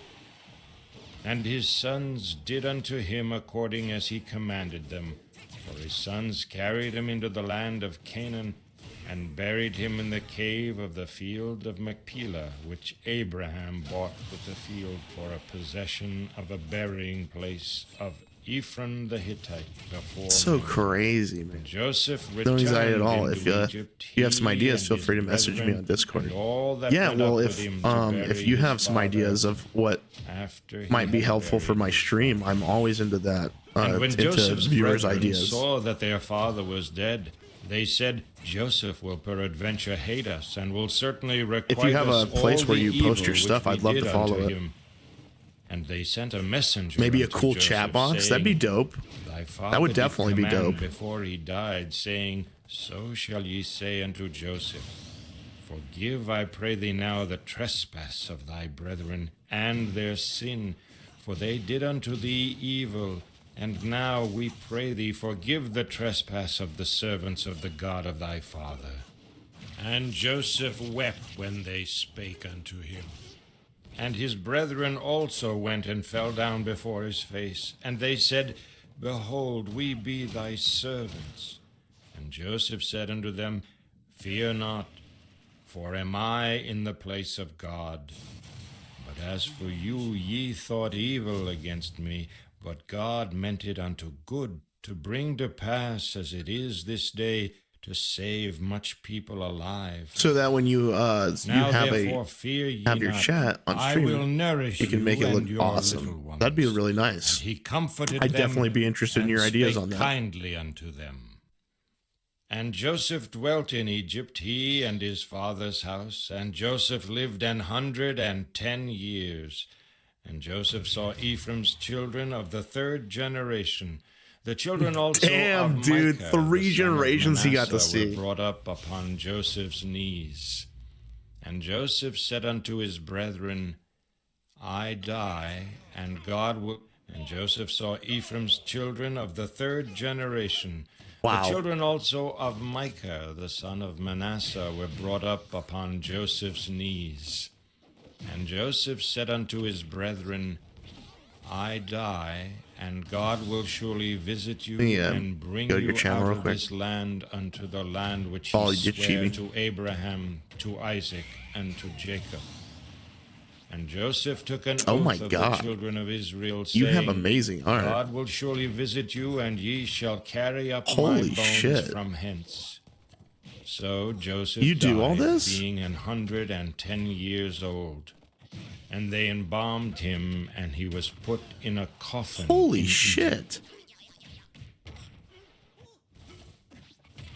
And his sons did unto him according as he commanded them. For his sons carried him into the land of Canaan, and buried him in the cave of the field of Machpelah, which Abraham bought with the field for a possession of a burying place of Ephron the Hittite before So Mamre. crazy, man. Joseph No returned anxiety at all. into If Egypt, you have some he ideas, and feel his free to message me brethren, on Discord. and all that Yeah, went well, up with him to if bury you his have some father ideas of what after he might be had helpful for buried my his stream, I'm always into that. And when Into Joseph's viewers' brethren ideas. saw that their father was dead, they said, Joseph will peradventure hate us, and will certainly requite If you have a us place all where the you post evil your which stuff, we I'd love did to follow unto it. him. And they sent a messenger Maybe a unto cool Joseph, chat box. saying, That'd be dope. Thy father That would did definitely be command dope. before he died, saying, So shall ye say unto Joseph, Forgive, I pray thee now, the trespass of thy brethren, and their sin, for they did unto thee evil. And now we pray thee, forgive the trespass of the servants of the God of thy father. And Joseph wept when they spake unto him. And his brethren also went and fell down before his face. And they said, Behold, we be thy servants. And Joseph said unto them, Fear not, for am I in the place of God? But as for you, ye thought evil against me, but God meant it unto good, to bring to pass, as it is this day, to save much people alive. So that when you Now have therefore fear ye have your not. chat on I will stream, nourish you can make it and look your little awesome. ones. That'd be really nice. And he comforted I'd them definitely be interested in and your ideas spake on that. kindly unto them. And Joseph dwelt in Egypt, he and his father's house. And Joseph lived 110 years. And Joseph saw Ephraim's children of the third generation. The children also Damn, of dude, Micah, 3 the son of generations he got to Manasseh, see. were brought up upon Joseph's knees. And Joseph said unto his brethren, I die, and God will... And Joseph saw Ephraim's children of the third generation. Wow. The children also of Micah, the son of Manasseh, were brought up upon Joseph's knees. And Joseph said unto his brethren, I die, and God will surely visit you and bring go to your you channel out real of quick. this land unto the land which Oh, he you're sware cheating. to Abraham, to Isaac, and to Jacob. And Joseph took an Oh my oath of God. the children of Israel, You saying, have amazing art. God will surely visit you, and ye shall carry up my Holy bones shit. from hence. So Joseph You do all died, this? being 110 years old. And they embalmed him, and he was put in a coffin. Holy in shit. Egypt.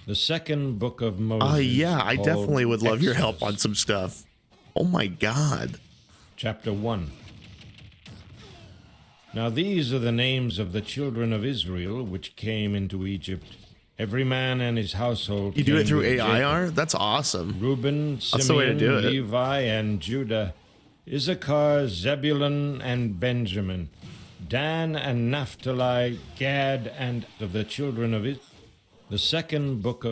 The second book of Moses. Yeah, I called definitely would love your help Exodus. on some stuff. Oh my God. Chapter 1. Now these are the names of the children of Israel which came into Egypt, every man and his household. You do it came through with Jacob. AIR? That's awesome. Reuben, That's the way to Simeon, do it. Levi, and Judah, Issachar, Zebulun, and Benjamin, Dan and Naphtali, Gad, and of the children of Israel. The second book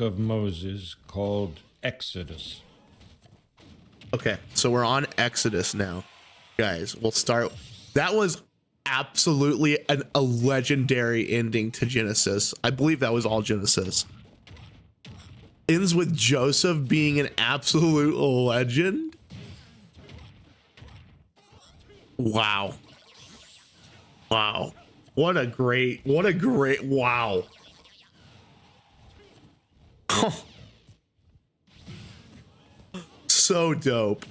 of Moses, called Exodus. Okay, so we're on Exodus now. Guys, we'll start. That was absolutely a legendary ending to Genesis. I believe that was all Genesis. Ends with Joseph being an absolute legend. Wow. Wow. What a great, wow. So dope.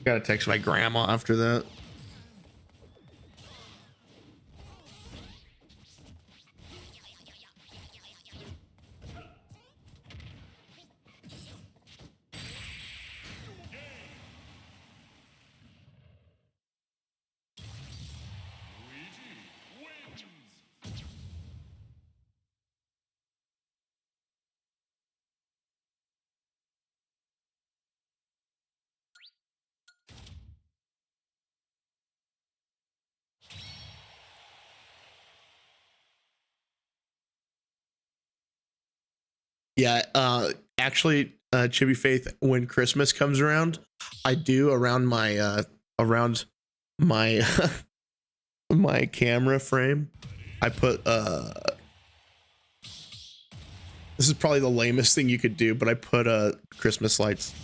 Gotta text my grandma after that. Yeah, actually, Chibi Faith, when Christmas comes around, I do around my my camera frame, I put this is probably the lamest thing you could do, but I put Christmas lights.